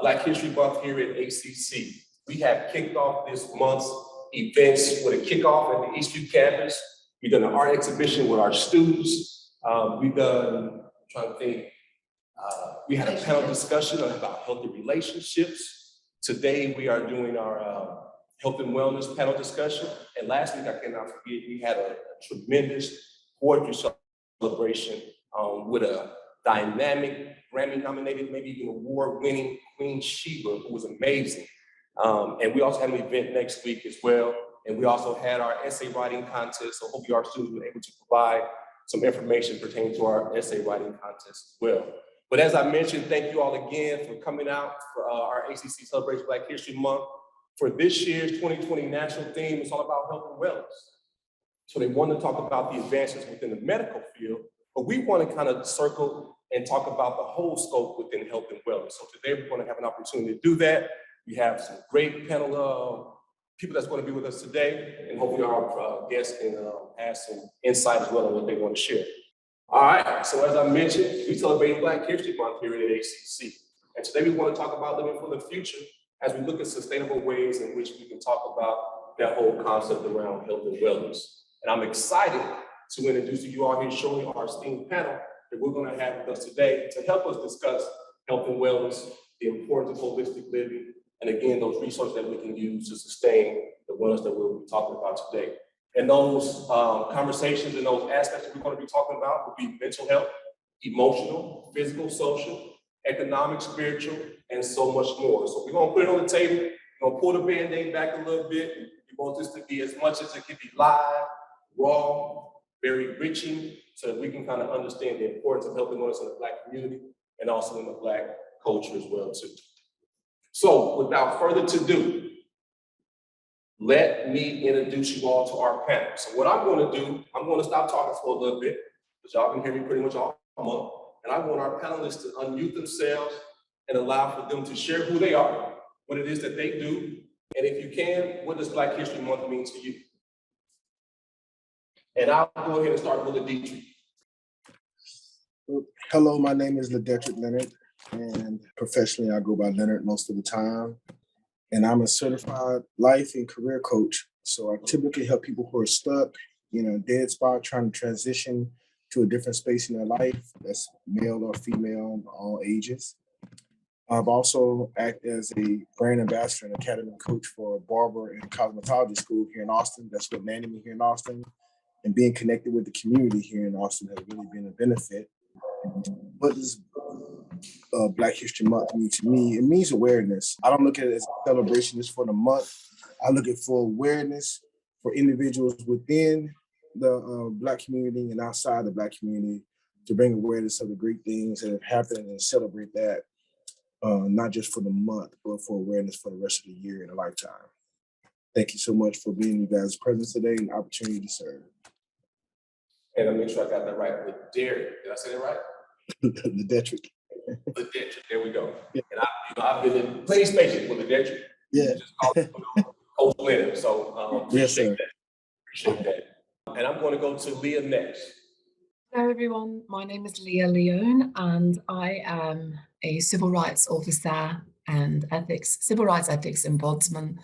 Black History Month here at ACC. We have kicked off this month's events with a kickoff at the Eastview campus. We've done an art exhibition with our students. We've done, I'm trying to think, we had a panel discussion about healthy relationships. Today we are doing our health and wellness panel discussion. And last week, I cannot forget, we had a tremendous poetry celebration with a dynamic, Grammy-nominated, maybe even award-winning Queen Sheba, who was amazing. And we also had an event next week as well. And we also had our essay writing contest. So hopefully our students were able to provide some information pertaining to our essay writing contest as well. But as I mentioned, thank you all again for coming out for our ACC Celebration Black History Month. For this year's 2020 national theme, it's all about health and wellness. So they want to talk about the advances within the medical field, but we want to kind of circle and talk about the whole scope within health and wellness. So today we're going to have an opportunity to do that. We have some great panel people that's going to be with us today, and hopefully our guests can add some insight as well on what they want to share. All right, so as I mentioned, we celebrate Black History Month here at ACC. And today we want to talk about living for the future as we look at sustainable ways in which we can talk about that whole concept around health and wellness. And I'm excited to introduce to you all here shortly our esteemed panel that we're going to have with us today to help us discuss health and wellness, the importance of holistic living, and again, those resources that we can use to sustain the wellness that we'll be talking about today. And those conversations and those aspects that we're going to be talking about will be mental health, emotional, physical, social, economic, spiritual, and so much more. So we're going to put it on the table. We're going to pull the Band-Aid back a little bit. We want this to be as much as it can be live, raw, very enriching, so that we can kind of understand the importance of helping us in the Black community and also in the Black culture as well too. So without further ado, let me introduce you all to our panel. So what I'm going to do, I'm going to stop talking for a little bit, because y'all can hear me pretty much all month. And I want our panelists to unmute themselves and allow for them to share who they are, what it is that they do, and if you can, what does Black History Month mean to you? And I'll go ahead and start with Ladetri. Hello, my name is Ladetri Leonard, and professionally I go by Leonard most of the time. And I'm a certified life and career coach. So I typically help people who are stuck, dead spot, trying to transition to a different space in their life. That's male or female, all ages. I've also acted as a brand ambassador and academy coach for a barber and cosmetology school here in Austin. That's what landed me here in Austin. And being connected with the community here in Austin has really been a benefit. What does Black History Month mean to me? It means awareness. I don't look at it as a celebration just for the month. I look at it for awareness for individuals within the Black community and outside the Black community to bring awareness of the great things that have happened and celebrate that, not just for the month, but for awareness for the rest of the year and a lifetime. Thank you so much for being you guys' presence today and opportunity to serve. And I'll make sure I got that right with Derek. Did I say that right? Ladetri. Ladetri, there we go. Yeah. And I've been in plenty spaces with Ladetri. Yeah. Just call it Coach Leonard. So yes, sir. Appreciate that. And I'm going to go to Leah next. Hello, everyone. My name is Leah Leone, and I am a civil rights officer and civil rights ethics ombudsman.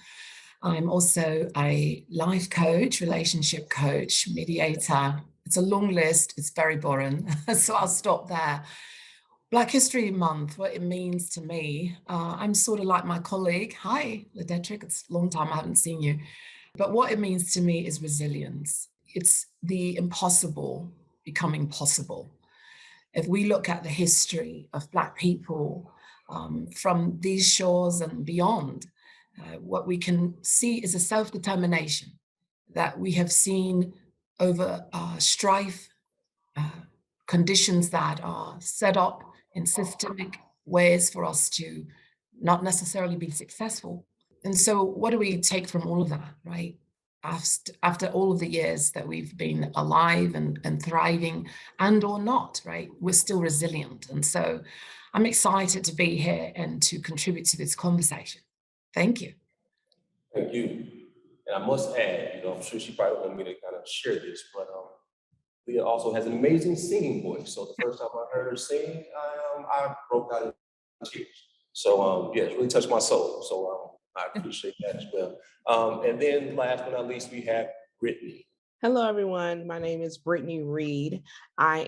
I'm also a life coach, relationship coach, mediator. It's a long list. It's very boring, so I'll stop there. Black History Month, what it means to me, I'm sort of like my colleague. Hi, Ladetri, it's a long time I haven't seen you. But what it means to me is resilience. It's the impossible becoming possible. If we look at the history of Black people from these shores and beyond, what we can see is a self-determination that we have seen over strife, conditions that are set up in systemic ways for us to not necessarily be successful. And so what do we take from all of that, right? After all of the years that we've been alive and thriving and or not, right? We're still resilient. And so I'm excited to be here and to contribute to this conversation. Thank you. Thank you. And I must add, I'm sure she probably wanted me to kind of share this, but Leah also has an amazing singing voice. So the first time I heard her sing, I broke out in tears. So yeah, it's really touched my soul. So I appreciate that as well. And then last but not least, we have Brittany. Hello, everyone. My name is Brittany Reed. I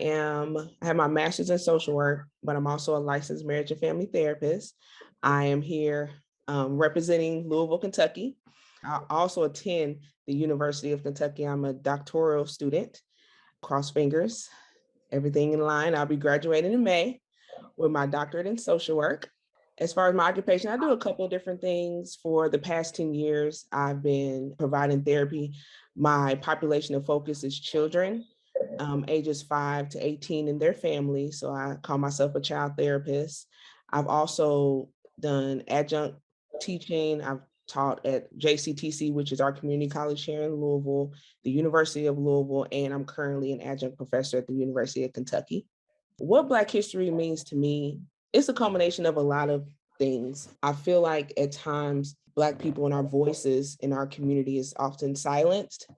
have my master's in social work, but I'm also a licensed marriage and family therapist. I am here representing Louisville, Kentucky. I also attend the University of Kentucky. I'm a doctoral student. Cross fingers, everything in line. I'll be graduating in May with my doctorate in social work. As far as my occupation, I do a couple of different things. For the past 10 years, I've been providing therapy. My population of focus is children, ages 5 to 18 and their families. So I call myself a child therapist. I've also done adjunct teaching. I've taught at JCTC, which is our community college here in Louisville, the University of Louisville, and I'm currently an adjunct professor at the University of Kentucky. What Black history means to me, it's a combination of a lot of things. I feel like at times, Black people and our voices in our community is often silenced.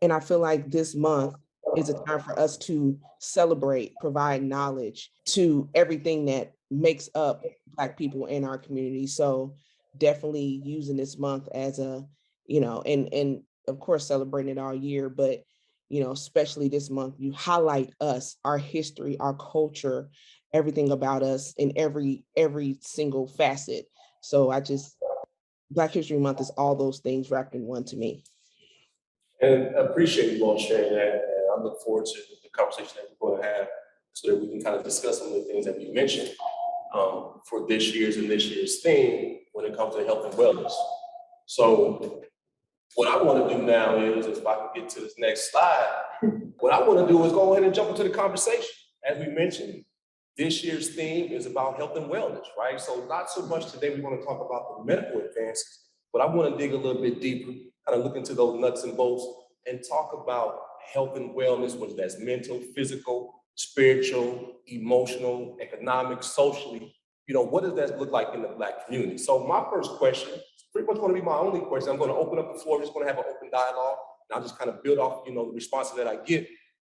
And I feel like this month is a time for us to celebrate, provide knowledge to everything that makes up Black people in our community. So definitely using this month as a, and of course celebrating it all year, but especially this month, you highlight us, our history, our culture, everything about us in every single facet. So Black History Month is all those things wrapped in one to me. And I appreciate you all sharing that. And I look forward to the conversation that we're going to have so that we can kind of discuss some of the things that we mentioned for this year's theme when it comes to health and wellness. So what I want to do now is if I can get to this next slide, what I want to do is go ahead and jump into the conversation. As we mentioned, this year's theme is about health and wellness, right? So not so much today we want to talk about the medical advances, but I want to dig a little bit deeper, kind of look into those nuts and bolts and talk about health and wellness, whether that's mental, physical, spiritual, emotional, economic, socially. What does that look like in the Black community? So my first question is pretty much going to be my only question. I'm going to open up the floor. We're just going to have an open dialogue, and I'll just kind of build off, the responses that I get.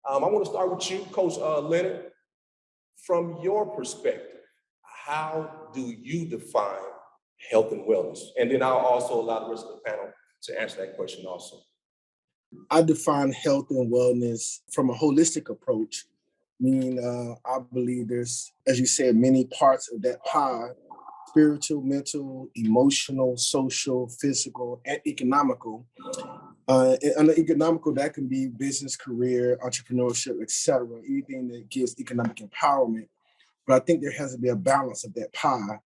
I want to start with you, Coach Leonard. From your perspective, how do you define health and wellness? And then I'll also allow the rest of the panel to answer that question also. I define health and wellness from a holistic approach, meaning I believe there's, as you said, many parts of that pie: spiritual, mental, emotional, social, physical, and economical. And under economical, that can be business, career, entrepreneurship, etc. Anything that gives economic empowerment. But I think there has to be a balance of that pie.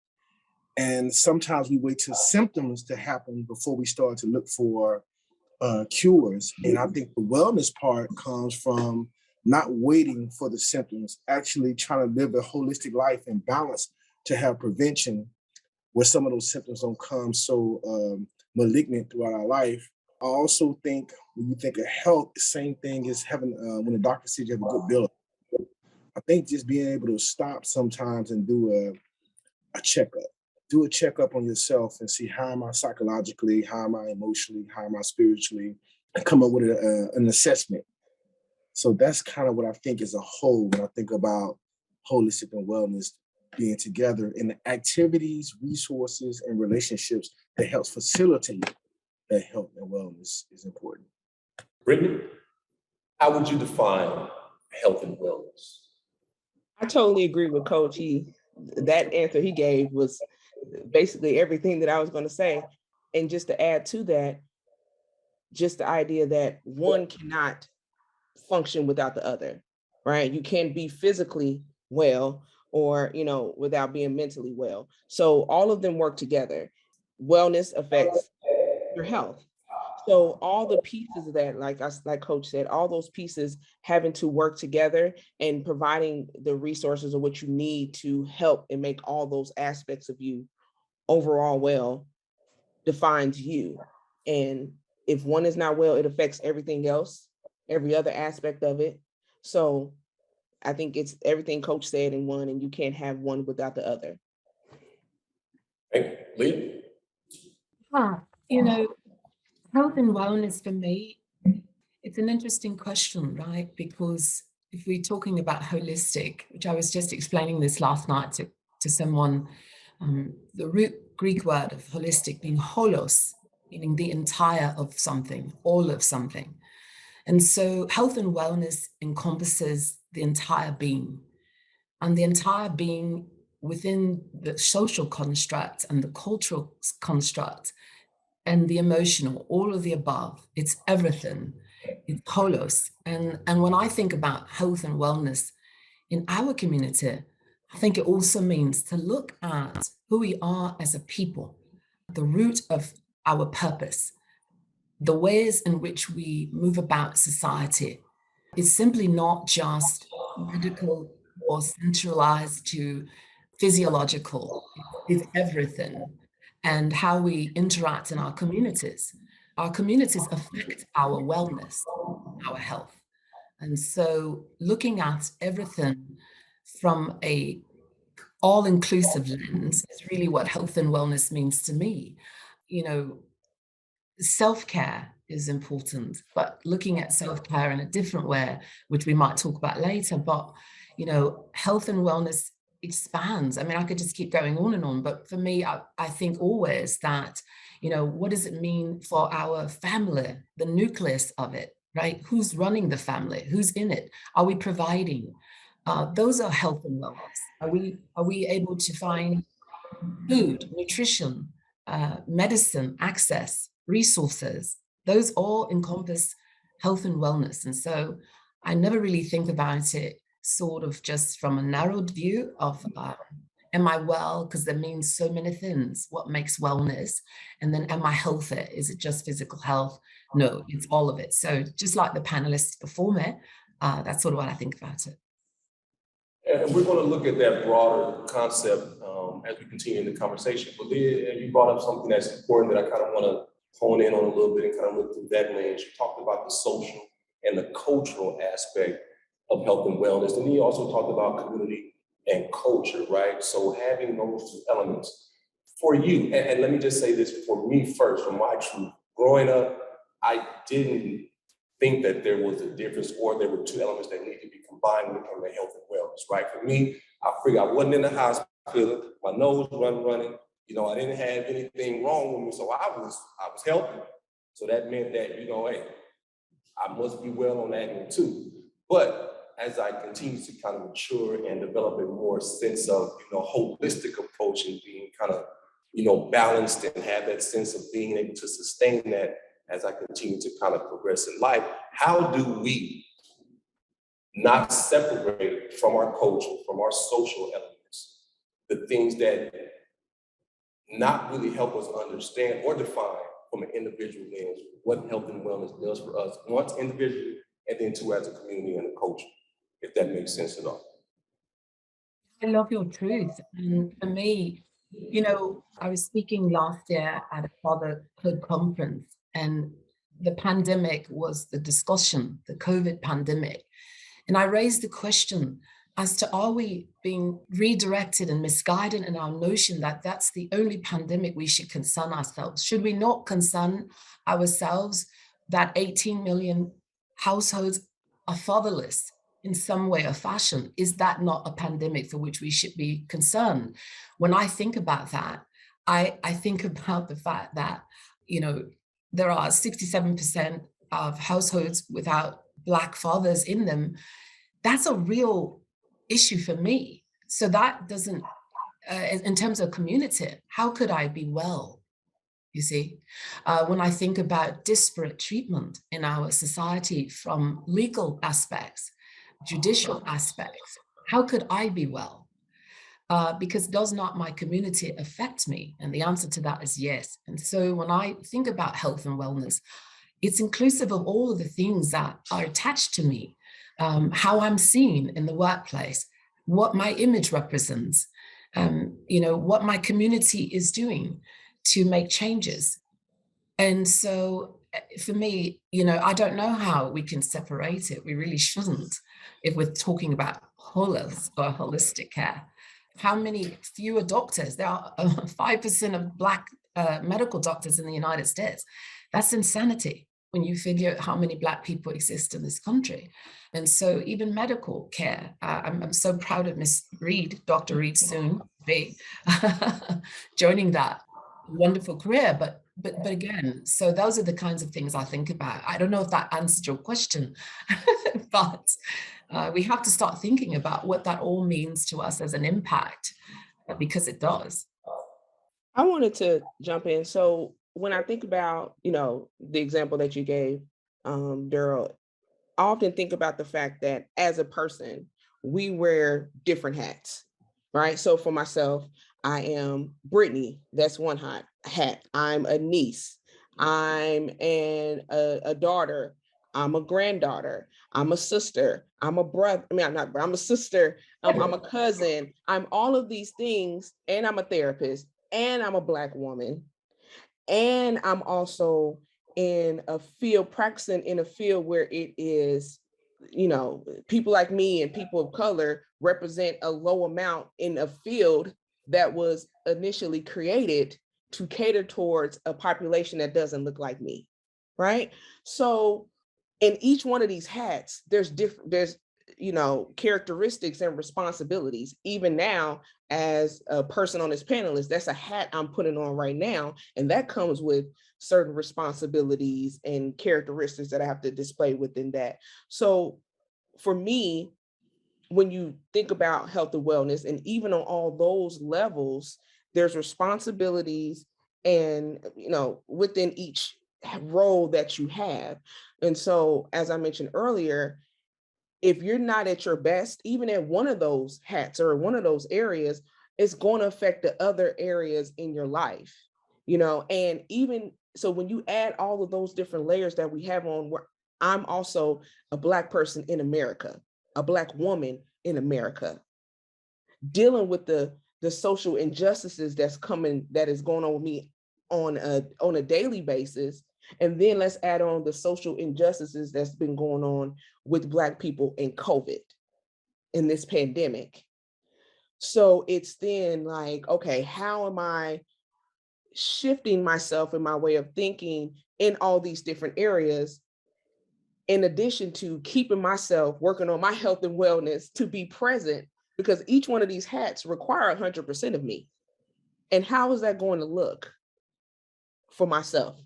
And sometimes we wait till symptoms to happen before we start to look for cures. And I think the wellness part comes from not waiting for the symptoms, actually trying to live a holistic life and balance to have prevention where some of those symptoms don't come so malignant throughout our life. I also think when you think of health, the same thing as having, when the doctor says you have a good bill. I think just being able to stop sometimes and do a checkup. Do a checkup on yourself and see how am I psychologically, how am I emotionally, how am I spiritually, and come up with an assessment. So that's kind of what I think as a whole when I think about holistic and wellness being together in the activities, resources, and relationships that helps facilitate that health and wellness is important. Brittany, how would you define health and wellness? I totally agree with Coach. That answer he gave was basically everything that I was going to say. And just to add to that, just the idea that one cannot function without the other, right? You can't be physically well or, without being mentally well. So all of them work together. Wellness affects your health. So all the pieces of that, like Coach said, all those pieces having to work together and providing the resources of what you need to help and make all those aspects of you overall well defines you. And if one is not well, it affects everything else, every other aspect of it. So I think it's everything Coach said in one, and you can't have one without the other. Hey, Leah? Health and wellness for me, it's an interesting question, right? Because if we're talking about holistic, which I was just explaining this last night to someone The root Greek word of holistic being holos, meaning the entire of something, all of something. And so health and wellness encompasses the entire being, and the entire being within the social construct and the cultural construct and the emotional, all of the above. It's everything. It's holos. And when I think about health and wellness in our community, I think it also means to look at who we are as a people, the root of our purpose, the ways in which we move about society. Is simply not just medical or centralized to physiological. It's everything. And how we interact in our communities. Our communities affect our wellness, our health. And so looking at everything from a all-inclusive lens is really what health and wellness means to me. You know, self-care is important, but looking at self-care in a different way, which we might talk about later. But, health and wellness expands. I mean, I could just keep going on and on, but for me, I think always that, what does it mean for our family, the nucleus of it, right? Who's running the family? Who's in it? Are we providing? Those are health and wellness. Are we able to find food, nutrition, medicine, access, resources? Those all encompass health and wellness. And so I never really think about it sort of just from a narrowed view of am I well? Because that means so many things. What makes wellness? And then am I healthy? Is it just physical health? No, it's all of it. So just like the panelists before me, that's sort of what I think about it. And we're going to look at that broader concept as we continue in the conversation. But then you brought up something that's important that I kind of want to hone in on a little bit and kind of look through that lens. You talked about the social and the cultural aspect of health and wellness. And then you also talked about community and culture, right? So having those two elements for you, and let me just say this for me first, from my truth, growing up, I didn't think that there was a difference or there were two elements that need to be combined when it comes to health and wellness, right? For me, I figured I wasn't in the hospital, my nose wasn't running, I didn't have anything wrong with me, so I was healthy. So that meant that, hey, I must be well on that end too. But as I continue to kind of mature and develop a more sense of, holistic approach and being kind of, balanced and have that sense of being able to sustain that as I continue to kind of progress in life, how do we not separate from our culture, from our social elements, the things that not really help us understand or define from an individual lens what health and wellness does for us, once individually, and then two as a community and a culture, if that makes sense at all. I love your truth. And for me, I was speaking last year at a fatherhood conference, and the pandemic was the discussion, the COVID pandemic. And I raised the question as to, are we being redirected and misguided in our notion that that's the only pandemic we should concern ourselves? Should we not concern ourselves that 18 million households are fatherless in some way or fashion? Is that not a pandemic for which we should be concerned? When I think about that, I think about the fact that, there are 67% of households without Black fathers in them. That's a real issue for me. So that doesn't, in terms of community, how could I be well? You see, when I think about disparate treatment in our society from legal aspects, judicial aspects, how could I be well? Because does not my community affect me? And the answer to that is yes. And so when I think about health and wellness, it's inclusive of all of the things that are attached to me, how I'm seen in the workplace, what my image represents, what my community is doing to make changes. And so for me, I don't know how we can separate it. We really shouldn't if we're talking about holos or holistic care. How many fewer doctors? There are 5% of Black medical doctors in the United States. That's insanity when you figure how many Black people exist in this country. And so even medical care, I'm so proud of Miss Reed, Dr. Reed soon, be joining that wonderful career. But again, so those are the kinds of things I think about. I don't know if that answered your question, but we have to start thinking about what that all means to us as an impact, because it does. I wanted to jump in. So when I think about, the example that you gave, Daryl, I often think about the fact that as a person, we wear different hats, right? So for myself, I am Brittany. That's one hat. I'm a niece. I'm a daughter. I'm a granddaughter. I'm a sister. I'm a brother. I mean, I'm a sister. I'm a cousin. I'm all of these things. And I'm a therapist. And I'm a Black woman. And I'm also practicing in a field where it is, people like me and people of color represent a low amount in a field that was initially created to cater towards a population that doesn't look like me, right? So in each one of these hats, there's characteristics and responsibilities. Even now, as a person on this panel, that's a hat I'm putting on right now, and that comes with certain responsibilities and characteristics that I have to display within that. So for me, when you think about health and wellness, and even on all those levels, there's responsibilities and, within each role that you have. And so, as I mentioned earlier, if you're not at your best, even at one of those hats or one of those areas, it's going to affect the other areas in your life, and even so, when you add all of those different layers that we have on, where I'm also a Black person in America, a Black woman in America, dealing with the social injustices that is going on with me on a daily basis. And then let's add on the social injustices that's been going on with Black people in COVID, in this pandemic. So it's then like, okay, how am I shifting myself in my way of thinking in all these different areas, in addition to keeping myself working on my health and wellness to be present, because each one of these hats require 100% of me. And how is that going to look for myself,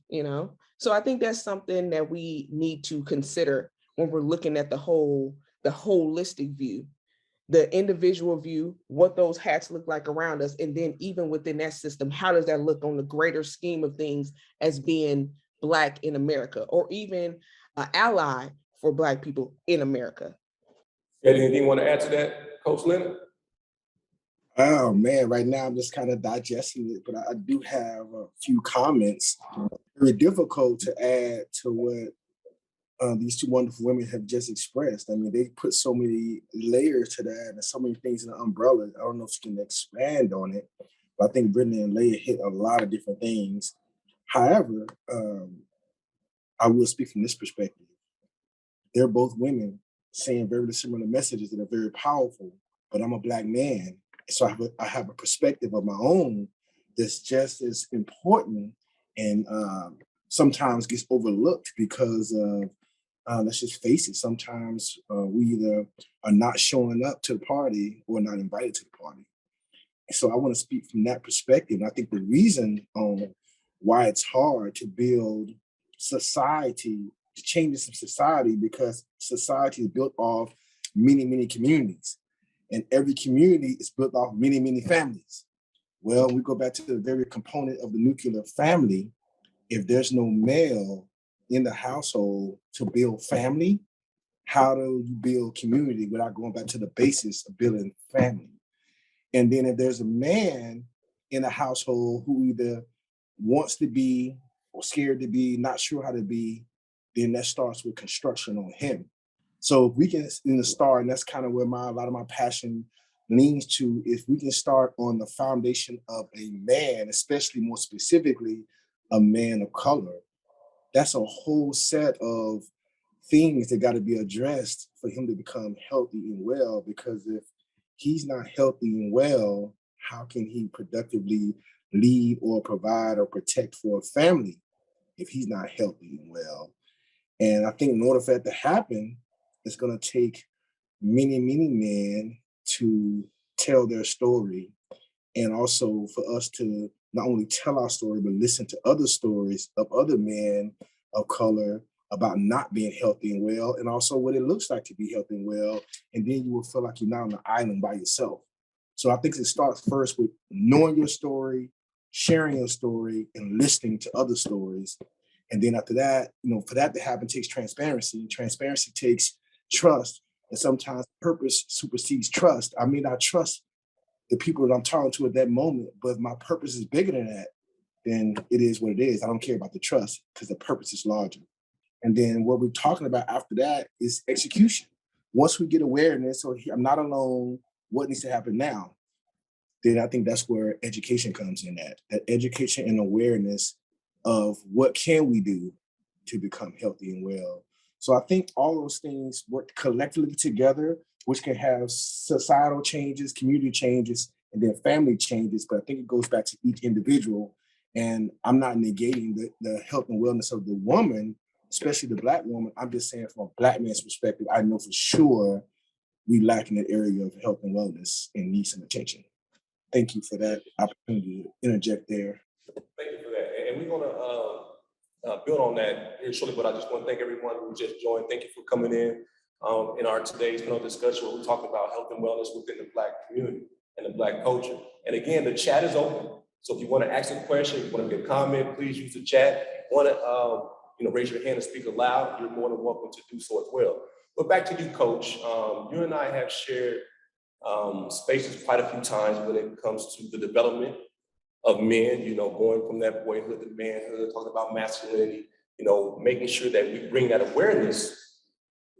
So I think that's something that we need to consider when we're looking at the holistic view, the individual view, what those hats look like around us. And then even within that system, how does that look on the greater scheme of things as being Black in America, or even an ally for Black people in America? Anything you want to add to that, Coach Leonard? Oh man, right now I'm just kind of digesting it, but I do have a few comments. Very difficult to add to what these two wonderful women have just expressed. I mean, they put so many layers to that and so many things in the umbrella. I don't know if you can expand on it, but I think Brittany and Leah hit a lot of different things. However, I will speak from this perspective. They're both women saying very similar messages that are very powerful, but I'm a Black man. So I have a perspective of my own that's just as important and sometimes gets overlooked because of, let's just face it, sometimes we either are not showing up to the party or not invited to the party. So I want to speak from that perspective. And I think the reason why it's hard to build society, to change some society, because society is built off many, many communities. And every community is built off many, many families. Well, we go back to the very component of the nuclear family. If there's no male in the household to build family, how do you build community without going back to the basis of building family? And then if there's a man in a household who either wants to be or scared to be, not sure how to be, then that starts with construction on him. So if we can start, and that's kind of where a lot of my passion leans to, if we can start on the foundation of a man, especially more specifically, a man of color, that's a whole set of things that got to be addressed for him to become healthy and well. Because if he's not healthy and well, how can he productively lead or provide or protect for a family if he's not healthy and well? And I think in order for that to happen, it's going to take many, many men to tell their story and also for us to not only tell our story, but listen to other stories of other men of color about not being healthy and well, and also what it looks like to be healthy and well. And then you will feel like you're not on an island by yourself. So I think it starts first with knowing your story, sharing your story, and listening to other stories. And then after that, for that to happen takes transparency. Transparency takes trust. And sometimes purpose supersedes trust. I may not trust the people that I'm talking to at that moment, but if my purpose is bigger than that, then it is what it is. I don't care about the trust because the purpose is larger. And then what we're talking about after that is execution. Once we get awareness, so I'm not alone, what needs to happen now? Then I think that's where education comes in at. That education and awareness of what can we do to become healthy and well. So I think all those things work collectively together, which can have societal changes, community changes, and then family changes. But I think it goes back to each individual. And I'm not negating the health and wellness of the woman, especially the Black woman. I'm just saying from a Black man's perspective, I know for sure we lack in that area of health and wellness and need some attention. Thank you for that opportunity to interject there. Thank you for that. And we're going to build on that here shortly, but I just want to thank everyone who just joined. Thank you for coming in our today's panel discussion where we're talking about health and wellness within the Black community and the Black culture. And again, the chat is open. So if you want to ask a question, if you want to make a comment, please use the chat. If you want to raise your hand and speak aloud, you're more than welcome to do so as well. But back to you, Coach. You and I have shared spaces quite a few times when it comes to the development of men, going from that boyhood to manhood, talking about masculinity, making sure that we bring that awareness,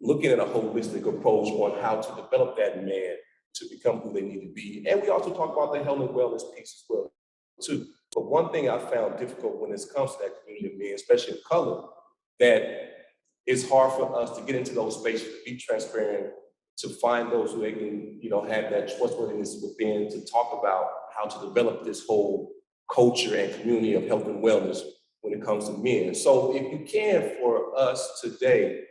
looking at a holistic approach on how to develop that man to become who they need to be. And we also talk about the health and wellness piece as well, too. But one thing I found difficult when it comes to that community of men, especially in color, that it's hard for us to get into those spaces, to be transparent, to find those who they can, have that trustworthiness within to talk about how to develop this whole culture and community of health and wellness when it comes to men. So if you can, for us today,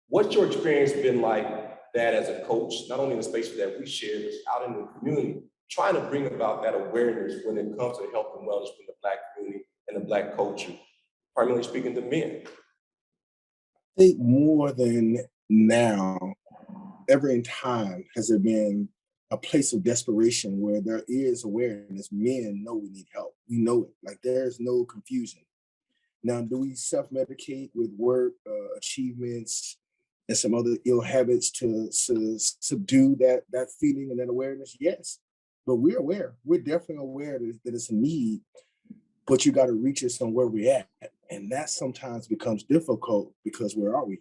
what's your experience been like that as a coach, not only in the spaces that we share, but out in the community, trying to bring about that awareness when it comes to health and wellness in the Black community and the Black culture, primarily speaking to men? I think more than now, ever in time, has there been a place of desperation where there is awareness. Men know we need help. We know it. Like there's no confusion. Now, do we self-medicate with work, achievements, and some other ill habits to subdue that feeling and that awareness? Yes, but we're aware. We're definitely aware that it's a need, but you got to reach us on where we're at. And that sometimes becomes difficult because where are we?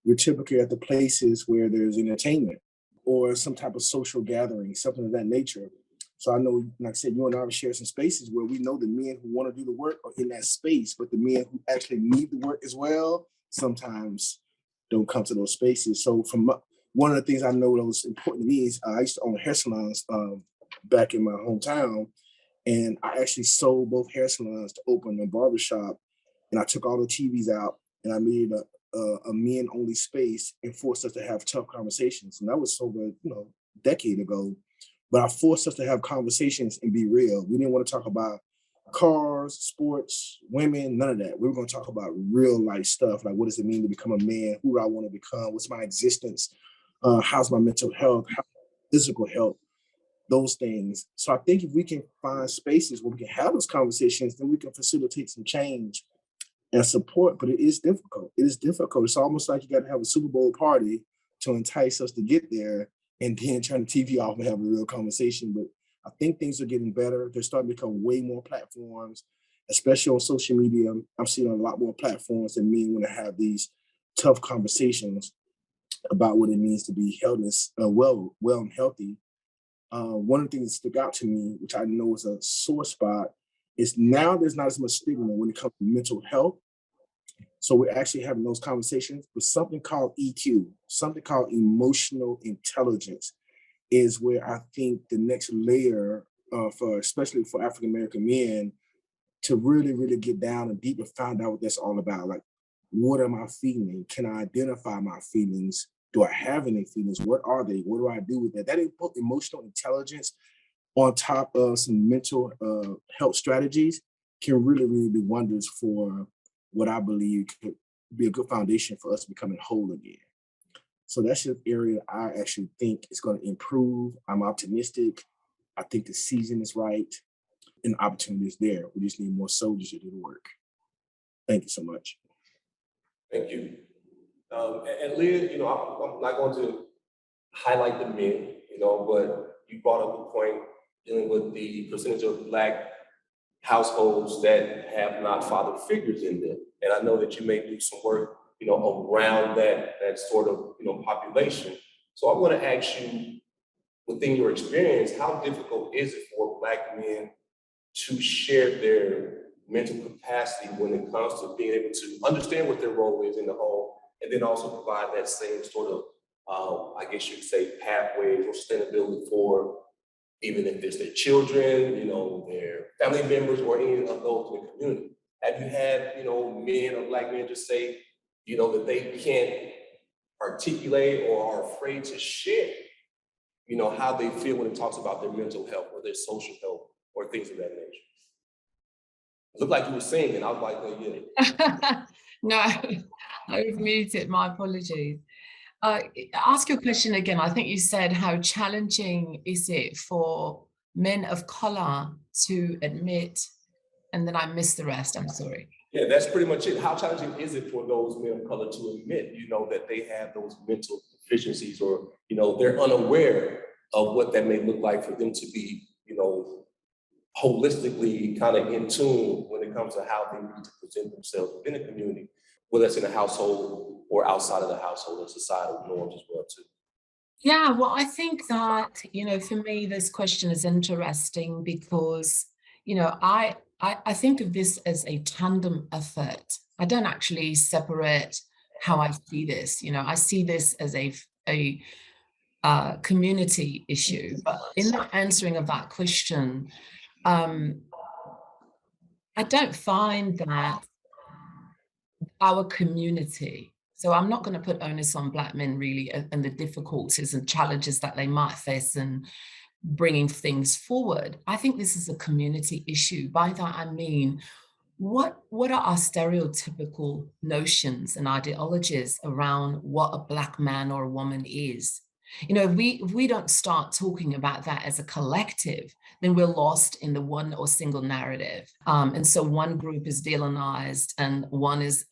We're typically at the places where there's entertainment or some type of social gathering, something of that nature. So I know, like I said, you and I have shared some spaces where we know the men who want to do the work are in that space, but the men who actually need the work as well sometimes don't come to those spaces. So from one of the things I know that was important to me is I used to own hair salons back in my hometown, and I actually sold both hair salons to open a barbershop, and I took all the TVs out and I made a men-only space and forced us to have tough conversations. And that was over, a decade ago. But I forced us to have conversations and be real. We didn't want to talk about cars, sports, women, none of that. We were going to talk about real life stuff. Like, what does it mean to become a man? Who do I want to become? What's my existence? How's my mental health? How's physical health? Those things. So I think if we can find spaces where we can have those conversations, then we can facilitate some change and support. But it is difficult. It is difficult. It's almost like you got to have a Super Bowl party to entice us to get there, and then turn the TV off and have a real conversation. But I think things are getting better. They're starting to become way more platforms, especially on social media. I'm seeing a lot more platforms that men want to have these tough conversations about what it means to be well and healthy. One of the things that stuck out to me, which I know is a sore spot, is now there's not as much stigma when it comes to mental health. So we're actually having those conversations, but something called EQ, something called emotional intelligence, is where I think the next layer especially for African American men, to really, really get down and deep and find out what that's all about. Like, what am I feeling? Can I identify my feelings? Do I have any feelings? What are they? What do I do with that? That emotional intelligence on top of some mental health strategies can really, really do wonders for what I believe could be a good foundation for us becoming whole again. So that's an area I actually think is going to improve. I'm optimistic. I think the season is right and the opportunity is there. We just need more soldiers to do the work. Thank you so much. Thank you. And Leah, I'm not going to highlight the men, but you brought up a point dealing with the percentage of Black households that have not father figures in them. And I know that you may do some work, around that sort of, population. So I want to ask you, within your experience, how difficult is it for Black men to share their mental capacity when it comes to being able to understand what their role is in the home, and then also provide that same sort of, I guess you could say, pathways or sustainability for, even if it's their children, their family members, or any of those in the community? Have you had, men or Black men just say, that they can't articulate or are afraid to share, how they feel when it talks about their mental health or their social health or things of that nature? It looked like you were singing. I was like, oh, yeah. No, I was muted. My apologies. Ask your question again. I think you said, how challenging is it for men of color to admit, and then I missed the rest. I'm sorry. Yeah, that's pretty much it. How challenging is it for those men of color to admit, that they have those mental deficiencies, or, they're unaware of what that may look like for them to be, holistically kind of in tune when it comes to how they need to present themselves within a community, whether it's in a household or outside of the household, and societal norms as well too. Yeah, well, I think that, for me, this question is interesting because, I think of this as a tandem effort. I don't actually separate how I see this. I see this as a community issue. But in the answering of that question, I don't find that our community, so I'm not going to put onus on Black men really, and the difficulties and challenges that they might face in bringing things forward. I think this is a community issue. By that I mean, what are our stereotypical notions and ideologies around what a Black man or a woman is? If we don't start talking about that as a collective, then we're lost in the one or single narrative. And so one group is villainized and one is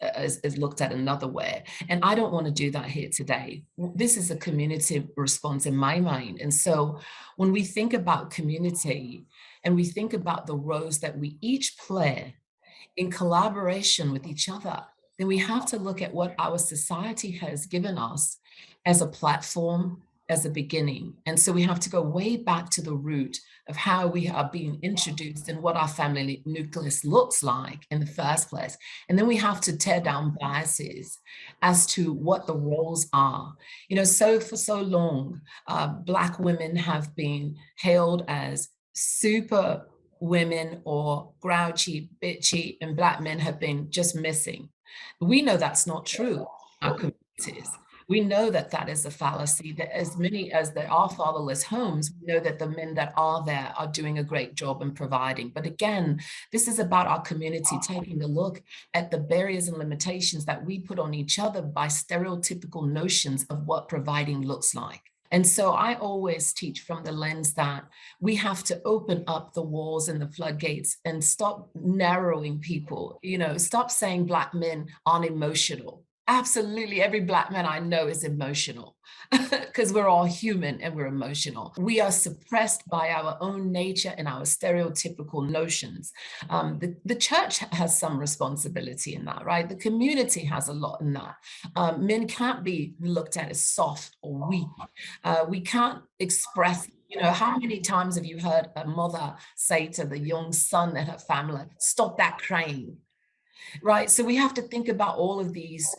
looked at another way. And I don't want to do that here today. This is a community response in my mind. And so when we think about community and we think about the roles that we each play in collaboration with each other, then we have to look at what our society has given us as a platform, as a beginning. And so we have to go way back to the root of how we are being introduced and what our family nucleus looks like in the first place. And then we have to tear down biases as to what the roles are. So for so long, Black women have been hailed as super women or grouchy, bitchy, and Black men have been just missing. We know that's not true in our communities. We know that that is a fallacy, that as many as there are fatherless homes, we know that the men that are there are doing a great job in providing. But again, this is about our community taking a look at the barriers and limitations that we put on each other by stereotypical notions of what providing looks like. And so I always teach from the lens that we have to open up the walls and the floodgates and stop narrowing people, stop saying Black men aren't emotional. Absolutely, every Black man I know is emotional because we're all human and we're emotional. We are suppressed by our own nature and our stereotypical notions. The church has some responsibility in that, right? The community has a lot in that. Men can't be looked at as soft or weak. We can't express, how many times have you heard a mother say to the young son in her family, stop that crying? Right. So we have to think about all of these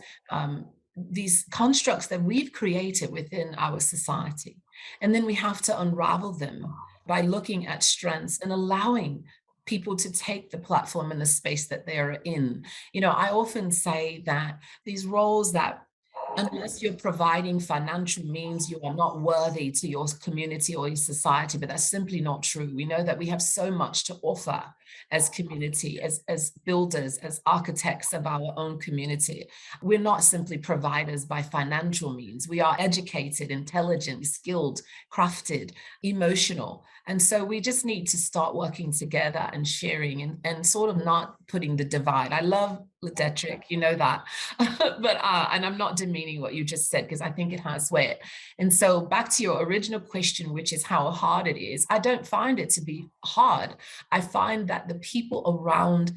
constructs that we've created within our society. And then we have to unravel them by looking at strengths and allowing people to take the platform and the space that they are in. I often say that these roles that unless you're providing financial means, you are not worthy to your community or your society, but that's simply not true. We know that we have so much to offer as community, as builders, as architects of our own community. We're not simply providers by financial means. We are educated, intelligent, skilled, crafted, emotional. And so we just need to start working together and sharing and sort of not putting the divide. I love Ledettrick, you know that. But and I'm not demeaning what you just said, because I think it has weight. And so back to your original question, which is how hard it is. I don't find it to be hard. I find that the people around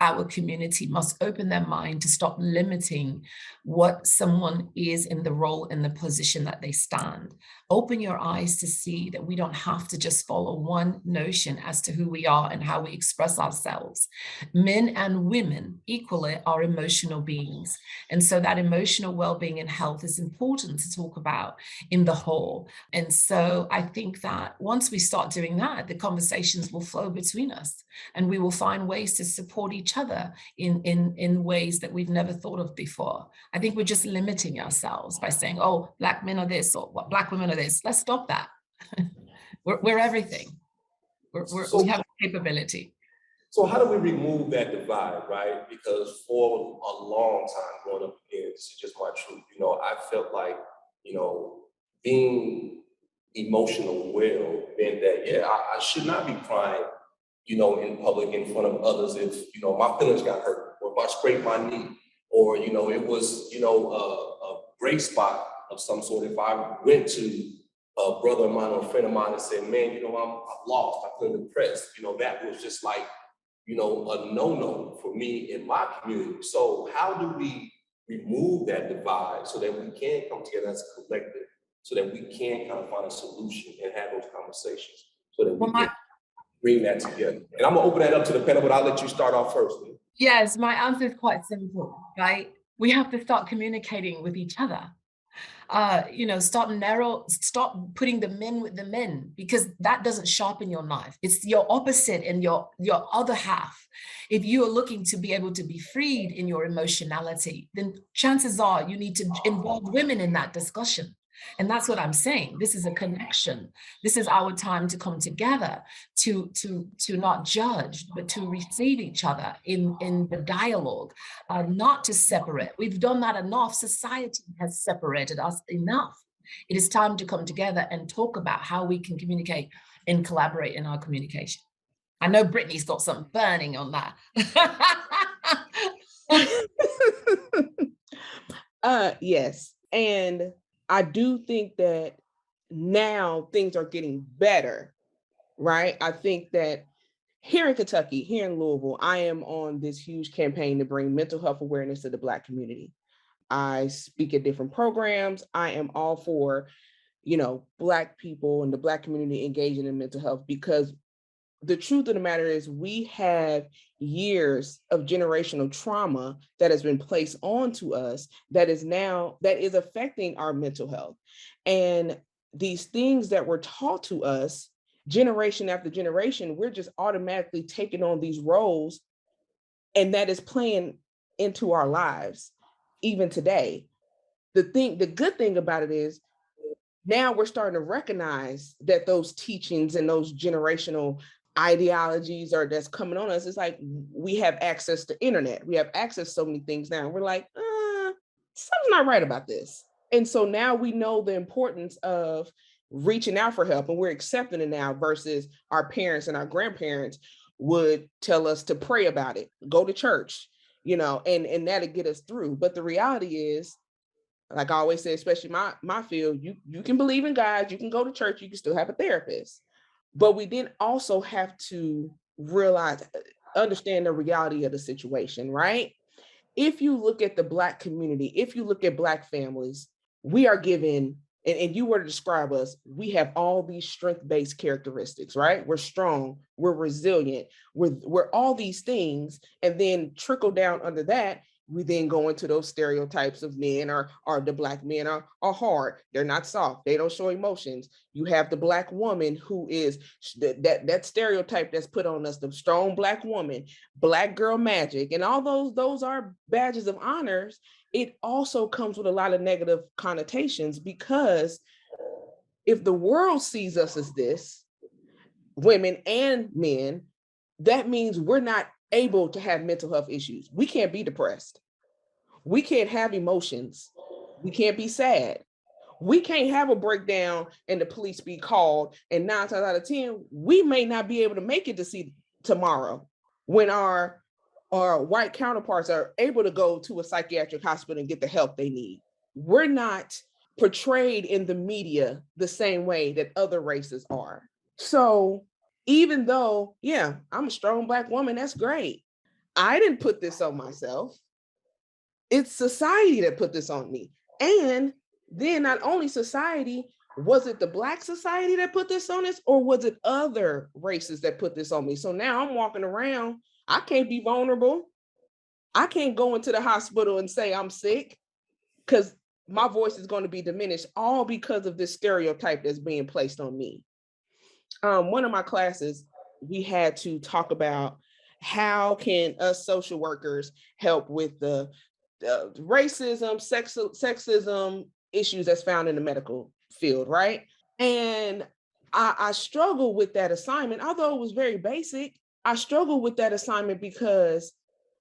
our community must open their mind to stop limiting what someone is in the role and the position that they stand. Open your eyes to see that we don't have to just follow one notion as to who we are and how we express ourselves. Men and women equally are emotional beings. And so that emotional well-being and health is important to talk about in the whole. And so I think that once we start doing that, the conversations will flow between us, and we will find ways to support each other in ways that we've never thought of before. I think we're just limiting ourselves by saying, oh, Black men are this, or what, Black women are this. Let's stop that. we're everything. We have capability. So how do we remove that divide, right? Because for a long time growing up, again, this is just my truth. You know, I felt like, you know, being emotional well meant that, yeah, I should not be crying, you know, in public in front of others if, you know, my feelings got hurt, or if I scraped my knee, or, you know, it was, you know, a gray spot of some sort. If I went to a brother of mine or a friend of mine and said, man, you know, I'm lost, I feel depressed, you know, that was just like, you know, a no-no for me in my community. So how do we remove that divide so that we can come together as a collective, so that we can kind of find a solution and have those conversations, so that we can bring that together? And I'm gonna open that up to the panel, but I'll let you start off first. Yes, my answer is quite simple, right? We have to start communicating with each other. You know, stop putting the men with the men, because that doesn't sharpen your knife. It's your opposite and your other half. If you are looking to be able to be freed in your emotionality, then chances are you need to involve women in that discussion. And that's what I'm saying. This is a connection. This is our time to come together, to not judge, but to receive each other in the dialogue, not to separate. We've done that enough. Society has separated us enough. It is time to come together and talk about how we can communicate and collaborate in our communication. I know Brittany's got something burning on that. Yes. And I do think that now things are getting better, right? I think that here in Kentucky, here in Louisville, I am on this huge campaign to bring mental health awareness to the Black community. I speak at different programs. I am all for, you know, Black people and the Black community engaging in mental health, because the truth of the matter is we have years of generational trauma that has been placed onto us that is affecting our mental health. And these things that were taught to us generation after generation, we're just automatically taking on these roles, and that is playing into our lives even today. The good thing about it is now we're starting to recognize that those teachings and those generational ideologies that's coming on us. It's like we have access to internet. We have access to so many things now. We're like, something's not right about this. And so now we know the importance of reaching out for help, and we're accepting it now versus our parents and our grandparents would tell us to pray about it, go to church, you know, and that'll get us through. But the reality is, like I always say, especially my field, you can believe in God, you can go to church, you can still have a therapist. But we then also have to understand the reality of the situation, right? If you look at the Black community, if you look at Black families, we are given, and you were to describe us, we have all these strength-based characteristics, right? We're strong, we're resilient, we're all these things. And then trickle down under that, We then go into those stereotypes of men or the Black men are hard. They're not soft. They don't show emotions. You have the Black woman who is that stereotype that's put on us, the strong Black woman, Black girl magic, and all those are badges of honors. It also comes with a lot of negative connotations, because if the world sees us as this, women and men, that means we're not able to have mental health issues. We can't be depressed. We can't have emotions. We can't be sad. We can't have a breakdown and the police be called, and 9 times out of 10, we may not be able to make it to see tomorrow when our white counterparts are able to go to a psychiatric hospital and get the help they need. We're not portrayed in the media the same way that other races are. So even though, yeah, I'm a strong Black woman, that's great. I didn't put this on myself. It's society that put this on me. And then not only society, was it the Black society that put this on us, or was it other races that put this on me? So now I'm walking around, I can't be vulnerable. I can't go into the hospital and say I'm sick, because my voice is going to be diminished, all because of this stereotype that's being placed on me. One of my classes, we had to talk about how can us social workers help with the racism, sexism issues that's found in the medical field, right? And I struggled with that assignment, although it was very basic. I struggled with that assignment because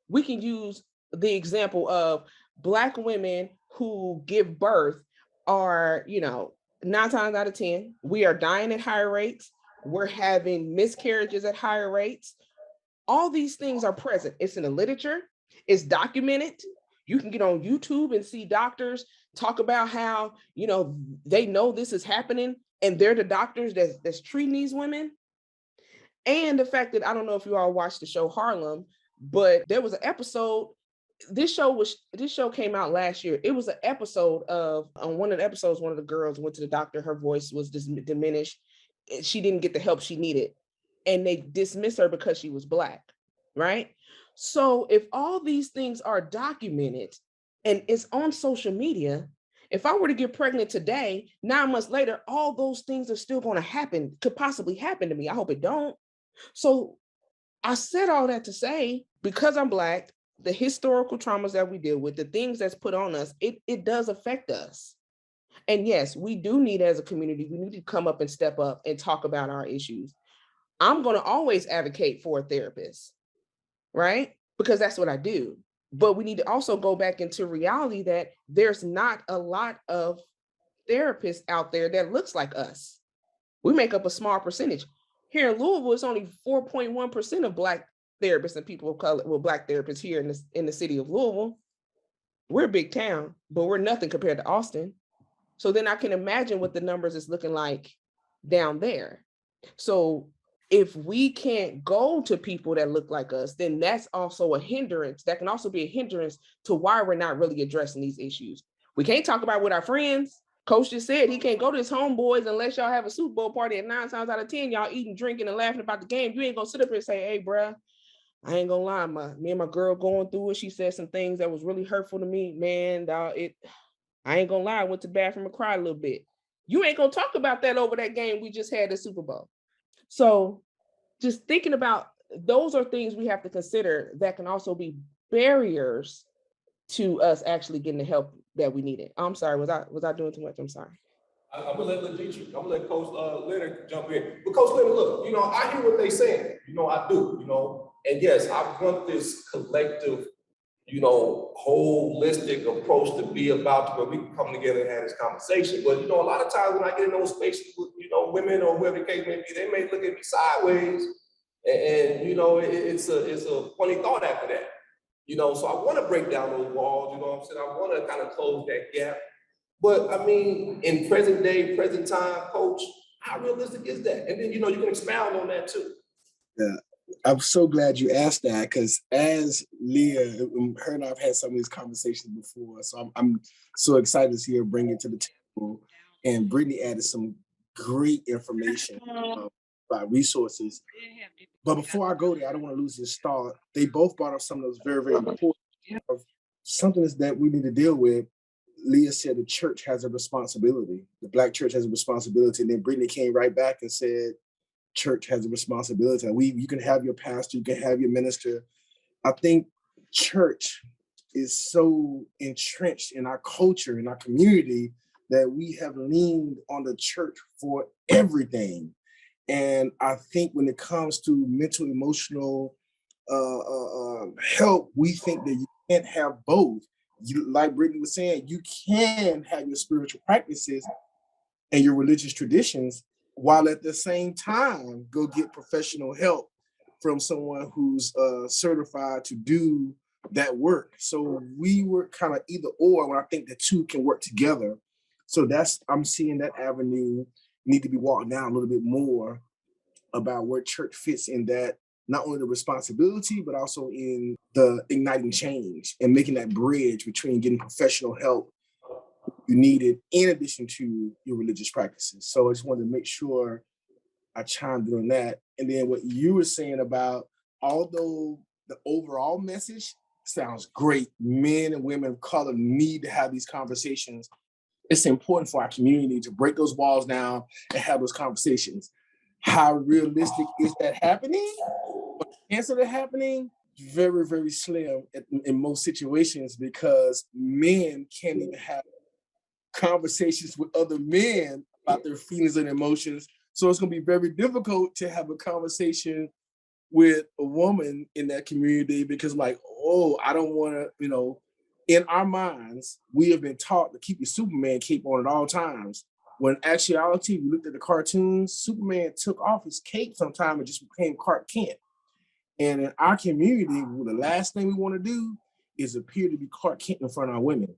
we can use the example of Black women who give birth are, 9 times out of 10, we are dying at higher rates. We're having miscarriages at higher rates. All these things are present. It's in the literature. It's documented. You can get on YouTube and see doctors talk about how, they know this is happening, and they're the doctors that's treating these women. And the fact that, I don't know if you all watched the show Harlem, but there was an episode. This show came out last year. It was an episode of, on one of the episodes, one of the girls went to the doctor. Her voice was diminished. She didn't get the help she needed, and they dismissed her because she was Black, right? So if all these things are documented and it's on social media, if I were to get pregnant today, 9 months later, all those things are still going to happen, could possibly happen to me. I hope it don't. So I said all that to say, because I'm Black, the historical traumas that we deal with, the things that's put on us, it does affect us. And yes, we do need, as a community, we need to come up and step up and talk about our issues. I'm going to always advocate for a therapist, right? Because that's what I do. But we need to also go back into reality that there's not a lot of therapists out there that looks like us. We make up a small percentage. Here in Louisville, it's only 4.1% of Black therapists and people of color, well, Black therapists here in the city of Louisville. We're a big town, but we're nothing compared to Austin. So then I can imagine what the numbers is looking like down there. So if we can't go to people that look like us, then that's also a hindrance. That can also be a hindrance to why we're not really addressing these issues. We can't talk about with our friends. Coach just said he can't go to his homeboys unless y'all have a Super Bowl party, and 9 times out of 10, y'all eating, drinking, and laughing about the game. You ain't gonna sit up here and say, hey, bruh, I ain't gonna lie, me and my girl going through it. She said some things that was really hurtful to me. Man, dog, I ain't gonna lie, I went to the bathroom and cried a little bit. You ain't gonna talk about that over that game we just had at Super Bowl. So just thinking about, those are things we have to consider that can also be barriers to us actually getting the help that we needed. I'm sorry, was I doing too much? I'm sorry. I'm gonna let Laditra, I'm gonna let Coach Leonard jump in. But Coach Leonard, look, I hear what they're saying. I do, and yes, I want this collective, holistic approach to be about where we can come together and have this conversation. But a lot of times when I get in those spaces with, women or whoever the case may be, they may look at me sideways, and it's a funny thought after that. So I want to break down those walls, what I'm saying? I want to kind of close that gap. But I mean, in present day, present time, Coach, how realistic is that? And then, you can expound on that too. Yeah, I'm so glad you asked that, because as Leah, her and I've had some of these conversations before, so I'm so excited to see her bring it to the table. And Brittany added some great information about resources. But before I go there, I don't want to lose this thought. They both brought up some of those very, very important something is that we need to deal with. Leah said the church has a responsibility. The Black church has a responsibility. And then Brittany came right back and said, church has a responsibility. You can have your pastor, you can have your minister. I think church is so entrenched in our culture, in our community, that we have leaned on the church for everything. And I think when it comes to mental, emotional help, we think that you can't have both. Like Brittany was saying, you can have your spiritual practices and your religious traditions while at the same time go get professional help from someone who's certified to do that work. So we were kind of either or when I think the two can work together. So I'm seeing that avenue need to be walked down a little bit more about where church fits in that, not only the responsibility, but also in the igniting change and making that bridge between getting professional help you needed in addition to your religious practices. So I just wanted to make sure I chimed in on that. And then what you were saying about, although the overall message sounds great, men and women of color need to have these conversations. It's important for our community to break those walls down and have those conversations. How realistic is that happening? The chance of it happening? Very, very slim in most situations, because men can't even have conversations with other men about their feelings and emotions. So it's going to be very difficult to have a conversation with a woman in that community, because like, oh, I don't want to, in our minds, we have been taught to keep your Superman cape on at all times. When in actuality, we looked at the cartoons, Superman took off his cape sometime and just became Clark Kent. And in our community, the last thing we want to do is appear to be Clark Kent in front of our women.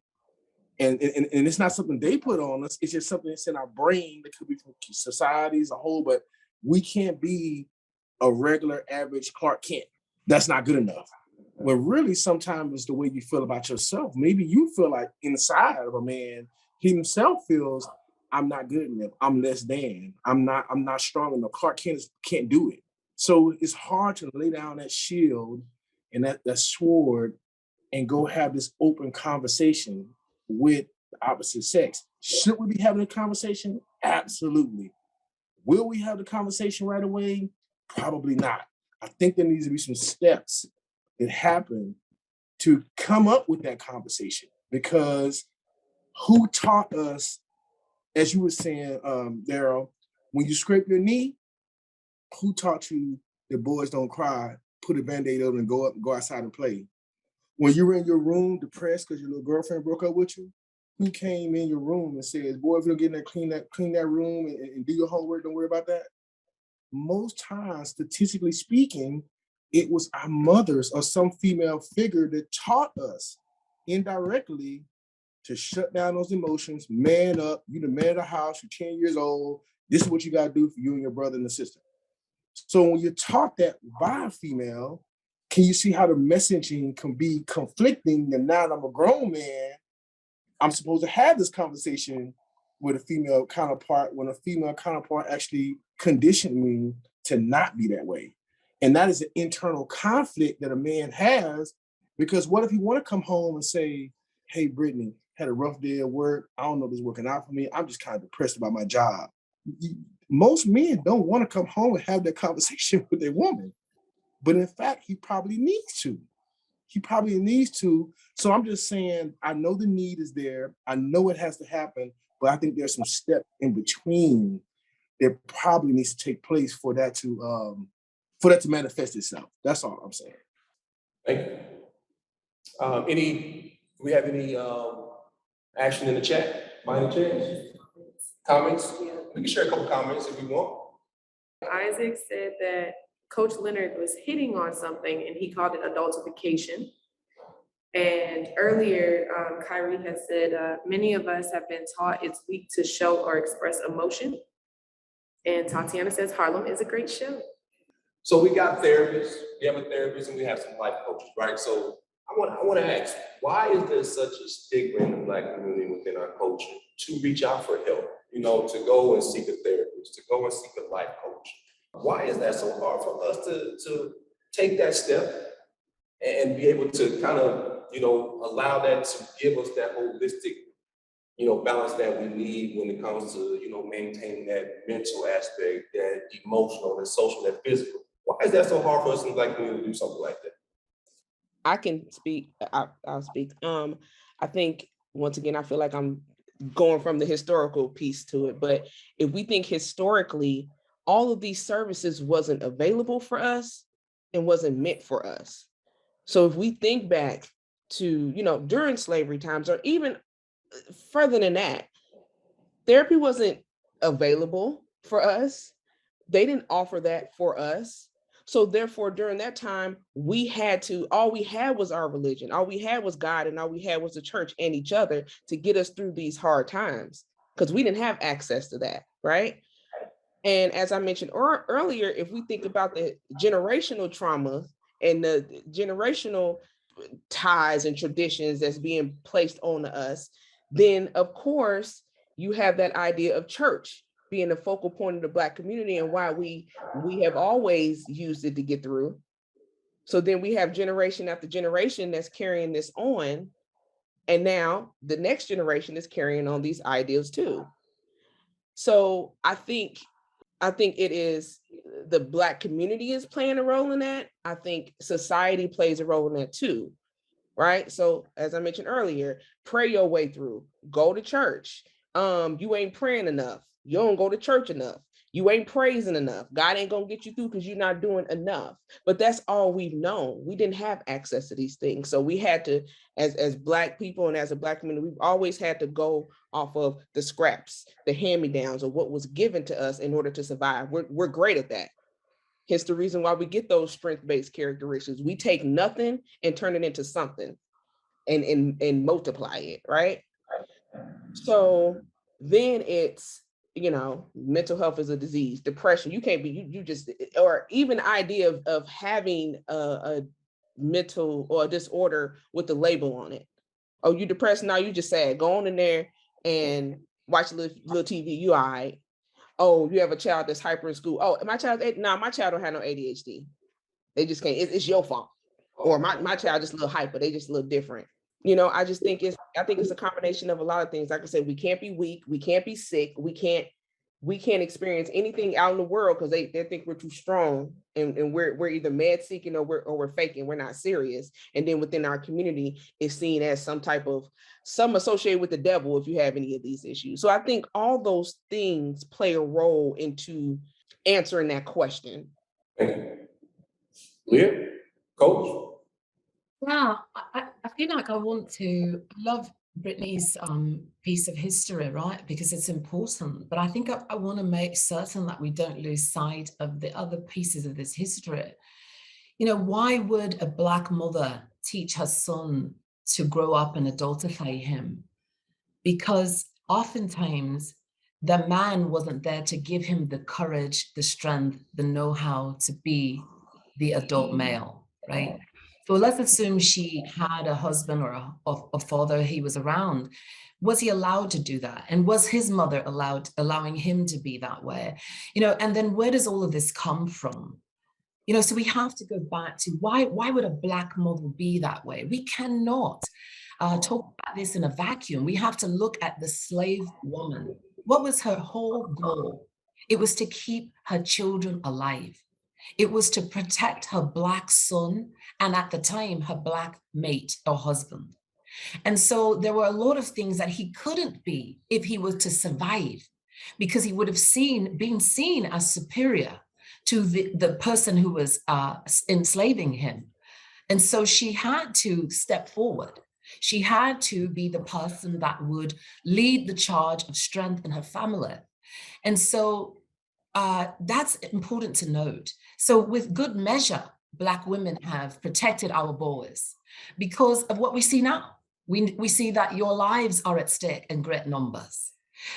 And it's not something they put on us. It's just something that's in our brain that could be from society as a whole, but we can't be a regular average Clark Kent. That's not good enough. When really sometimes it's the way you feel about yourself. Maybe you feel like inside of a man, he himself feels, I'm not good enough. I'm less than. I'm not strong enough. Clark Kent can't do it. So it's hard to lay down that shield and that sword and go have this open conversation with the opposite sex. Should we be having a conversation? Absolutely. Will we have the conversation right away? Probably not. I think there needs to be some steps that happen to come up with that conversation, because who taught us, as you were saying, Daryl, when you scrape your knee, who taught you that boys don't cry, put a Band-Aid on and go outside and play? When you were in your room depressed because your little girlfriend broke up with you, who came in your room and says, boy, if you don't get in there, clean that room and do your homework, don't worry about that? Most times, statistically speaking, it was our mothers or some female figure that taught us indirectly to shut down those emotions, man up, you the man of the house, you're 10 years old, this is what you gotta do for you and your brother and the sister. So when you're taught that by a female, can you see how the messaging can be conflicting? And now I'm a grown man, I'm supposed to have this conversation with a female counterpart when a female counterpart actually conditioned me to not be that way. And that is an internal conflict that a man has, because what if he want to come home and say, hey, Brittany, had a rough day at work. I don't know if it's working out for me. I'm just kind of depressed about my job. Most men don't want to come home and have that conversation with their woman. But in fact, he probably needs to. So I'm just saying, I know the need is there. I know it has to happen, but I think there's some steps in between that probably needs to take place for that to manifest itself. That's all I'm saying. Thank you. Do we have any action in the chat? By any chance? Comments? We can share a couple comments if we want. Isaac said that Coach Leonard was hitting on something and he called it adultification. And earlier, Kyrie has said, many of us have been taught it's weak to show or express emotion. And Tatiana says Harlem is a great show. So we got therapists, we have a therapist, and we have some life coaches, right? So I want to ask, why is there such a stigma in the Black community within our culture to reach out for help, to go and seek a therapist, to go and seek a life coach? Why is that so hard for us to take that step and be able to kind of, allow that to give us that holistic, balance that we need when it comes to, maintaining that mental aspect, that emotional, that social, that physical. Why is that so hard for us in the Black community to do something like that? I can speak. I'll speak. I think once again, I feel like I'm going from the historical piece to it. But if we think historically, all of these services wasn't available for us and wasn't meant for us. So if we think back to, during slavery times, or even further than that, therapy wasn't available for us. They didn't offer that for us. So therefore, during that time, all we had was our religion. All we had was God, and all we had was the church and each other to get us through these hard times, because we didn't have access to that, right? And as I mentioned earlier, if we think about the generational trauma and the generational ties and traditions that's being placed on us, then of course you have that idea of church being the focal point of the Black community and why we have always used it to get through. So then we have generation after generation that's carrying this on, and now the next generation is carrying on these ideas too. So I think it is the Black community is playing a role in that. I think society plays a role in that too, right? So as I mentioned earlier, pray your way through, go to church. You ain't praying enough. You don't go to church enough. You ain't praising enough. God ain't gonna get you through because you're not doing enough. But that's all we've known. We didn't have access to these things. So we had to, as Black people and as a Black community, we've always had to go off of the scraps, the hand-me-downs of what was given to us in order to survive. We're great at that. Hence the reason why we get those strength-based characteristics. We take nothing and turn it into something and multiply it, right? So then it's, mental health is a disease, depression. You can't be, you just, or even idea of having a mental or a disorder with the label on it. Oh, you depressed? No, you just sad. Go on in there and watch a little TV. You all right. Oh, you have a child that's hyper in school. Oh, my child don't have no ADHD. They just can't, it's your fault. Or my child just a little hyper, they just a little different. I just think it's a combination of a lot of things. Like I said, we can't be weak, we can't be sick, we can't experience anything out in the world because they think we're too strong, and we're either mad seeking or we're faking, we're not serious. And then within our community, it's seen as some associated with the devil if you have any of these issues. So I think all those things play a role into answering that question. Leah, Coach? Yeah, I feel like I love Brittany's piece of history, right? Because it's important. But I think I want to make certain that we don't lose sight of the other pieces of this history. Why would a Black mother teach her son to grow up and adultify him? Because oftentimes the man wasn't there to give him the courage, the strength, the know-how to be the adult male, right? So let's assume she had a husband or a father he was around. Was he allowed to do that? And was his mother allowing him to be that way? And then where does all of this come from? So we have to go back to why would a Black mother be that way? We cannot talk about this in a vacuum. We have to look at the slave woman. What was her whole goal? It was to keep her children alive. It was to protect her Black son, and at the time, her Black mate or husband. And so there were a lot of things that he couldn't be if he was to survive, because he would have been seen as superior to the person who was enslaving him. And so she had to step forward. She had to be the person that would lead the charge of strength in her family. And so that's important to note. So with good measure, Black women have protected our boys because of what we see now. We see that your lives are at stake in great numbers,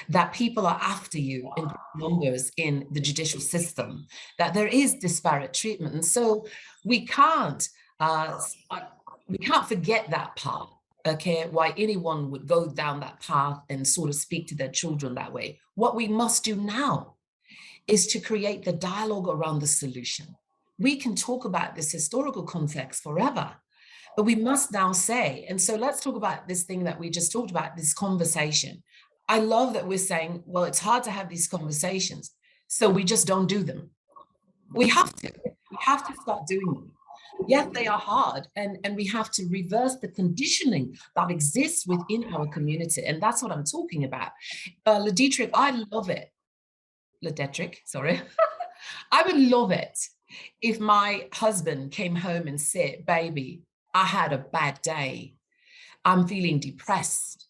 that people are after you in great numbers in the judicial system, that there is disparate treatment. And so we can't forget that part, okay, why anyone would go down that path and sort of speak to their children that way. What we must do now is to create the dialogue around the solution. We can talk about this historical context forever, But we must now say, and so let's talk about this thing that we just talked about, this conversation. I love that we're saying, well, it's hard to have these conversations, so we just don't do them. We have to. We have to start doing them. Yes, they are hard, and we have to reverse the conditioning that exists within our community, and that's what I'm talking about. Ledietrich, I love it. Ledietrich, sorry. I would love it if my husband came home and said, baby, I had a bad day. I'm feeling depressed.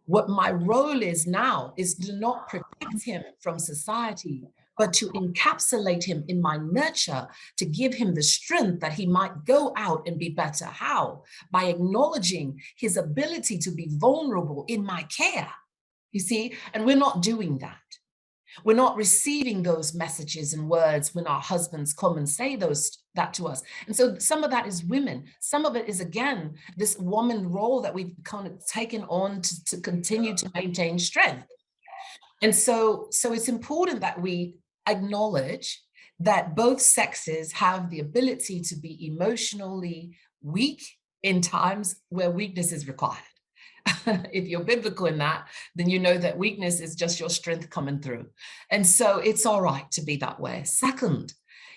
What my role is now is to not protect him from society, but to encapsulate him in my nurture, to give him the strength that he might go out and be better. How? By acknowledging his ability to be vulnerable in my care. You see, and we're not doing that. We're not receiving those messages and words when our husbands come and say that to us. And so some of that is women. Some of it is, again, this woman role that we've kind of taken on to continue to maintain strength. And so it's important that we acknowledge that both sexes have the ability to be emotionally weak in times where weakness is required. If you're biblical in that, then you know that weakness is just your strength coming through. And so it's all right to be that way. Second,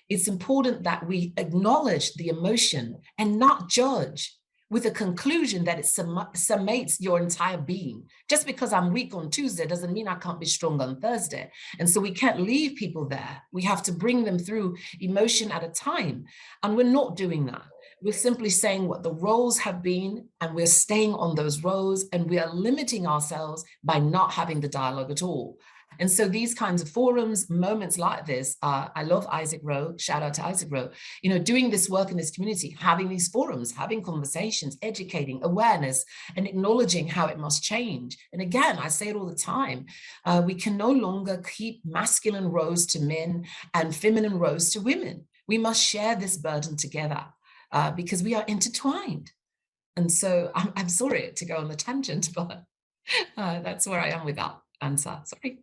it's important that we acknowledge the emotion and not judge with a conclusion that it summates your entire being. Just because I'm weak on Tuesday doesn't mean I can't be strong on Thursday. And so we can't leave people there. We have to bring them through emotion at a time. And we're not doing that. We're simply saying what the roles have been, and we're staying on those roles, and we are limiting ourselves by not having the dialogue at all. And so these kinds of forums, moments like this, I love Isaac Rowe, shout out to Isaac Rowe, doing this work in this community, having these forums, having conversations, educating, awareness, and acknowledging how it must change. And again, I say it all the time, we can no longer keep masculine roles to men and feminine roles to women. We must share this burden together. Because we are intertwined. And so I'm sorry to go on the tangent, but that's where I am with that answer. Sorry.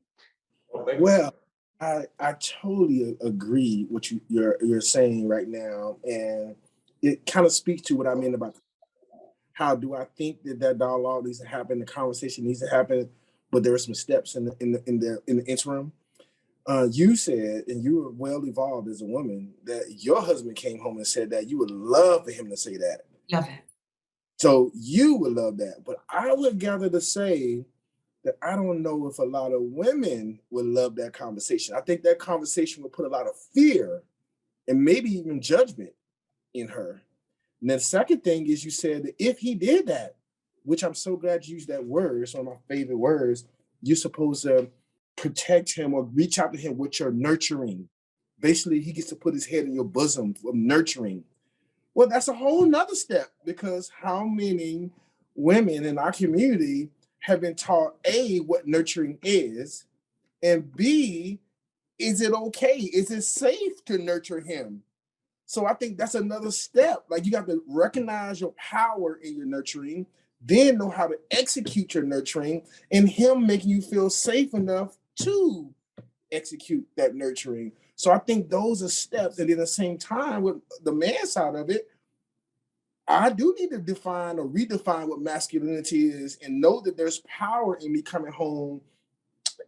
Well, I totally agree what you're saying right now, and it kind of speaks to what I mean about how do I think that dialogue needs to happen, the conversation needs to happen, but there are some steps in the interim. You said, and you were well evolved as a woman, that your husband came home and said that you would love for him to say that. Love it. So you would love that. But I would gather to say that I don't know if a lot of women would love that conversation. I think that conversation would put a lot of fear and maybe even judgment in her. And the second thing is, you said that if he did that, which I'm so glad you used that word, it's one of my favorite words, you're supposed to protect him or reach out to him with your nurturing. Basically, he gets to put his head in your bosom of nurturing. Well, that's a whole nother step, because how many women in our community have been taught, A, what nurturing is, and B, is it okay? Is it safe to nurture him? So I think that's another step. Like, you got to recognize your power in your nurturing, then know how to execute your nurturing, and him making you feel safe enough to execute that nurturing. So I think those are steps. And at the same time, with the man side of it, I do need to define or redefine what masculinity is, and know that there's power in me coming home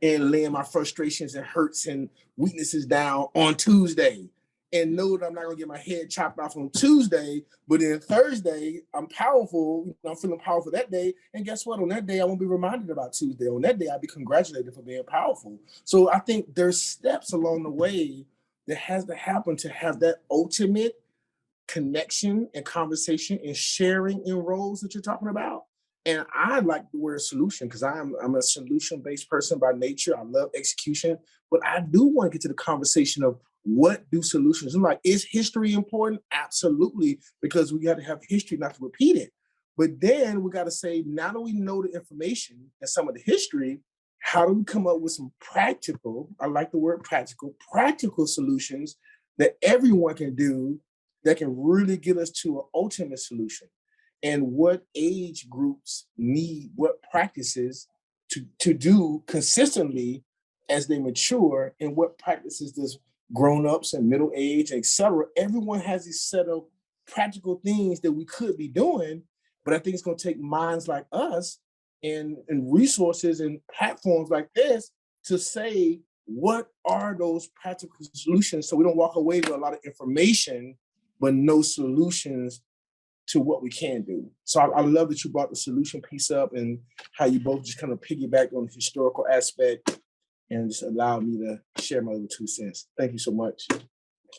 and laying my frustrations and hurts and weaknesses down on Tuesday, and know that I'm not gonna get my head chopped off on Tuesday, but then Thursday, I'm powerful, I'm feeling powerful that day. And guess what? On that day, I won't be reminded about Tuesday. On that day, I'll be congratulated for being powerful. So I think there's steps along the way that has to happen to have that ultimate connection and conversation and sharing in roles that you're talking about. And I like the word solution, because I'm a solution-based person by nature. I love execution, but I do want to get to the conversation of what do solutions. I'm like, is history important? Absolutely, because we got to have history not to repeat it. But then we got to say, now that we know the information and some of the history, how do we come up with some practical, I like the word practical solutions that everyone can do that can really get us to an ultimate solution? And what age groups need what practices to do consistently as they mature, and what practices does grown-ups and middle age, et cetera. Everyone has a set of practical things that we could be doing, but I think it's going to take minds like us and resources and platforms like this to say, what are those practical solutions so we don't walk away with a lot of information, but no solutions to what we can do. So I love that you brought the solution piece up and how you both just kind of piggyback on the historical aspect and just allowed me to share my little 2 cents. Thank you so much.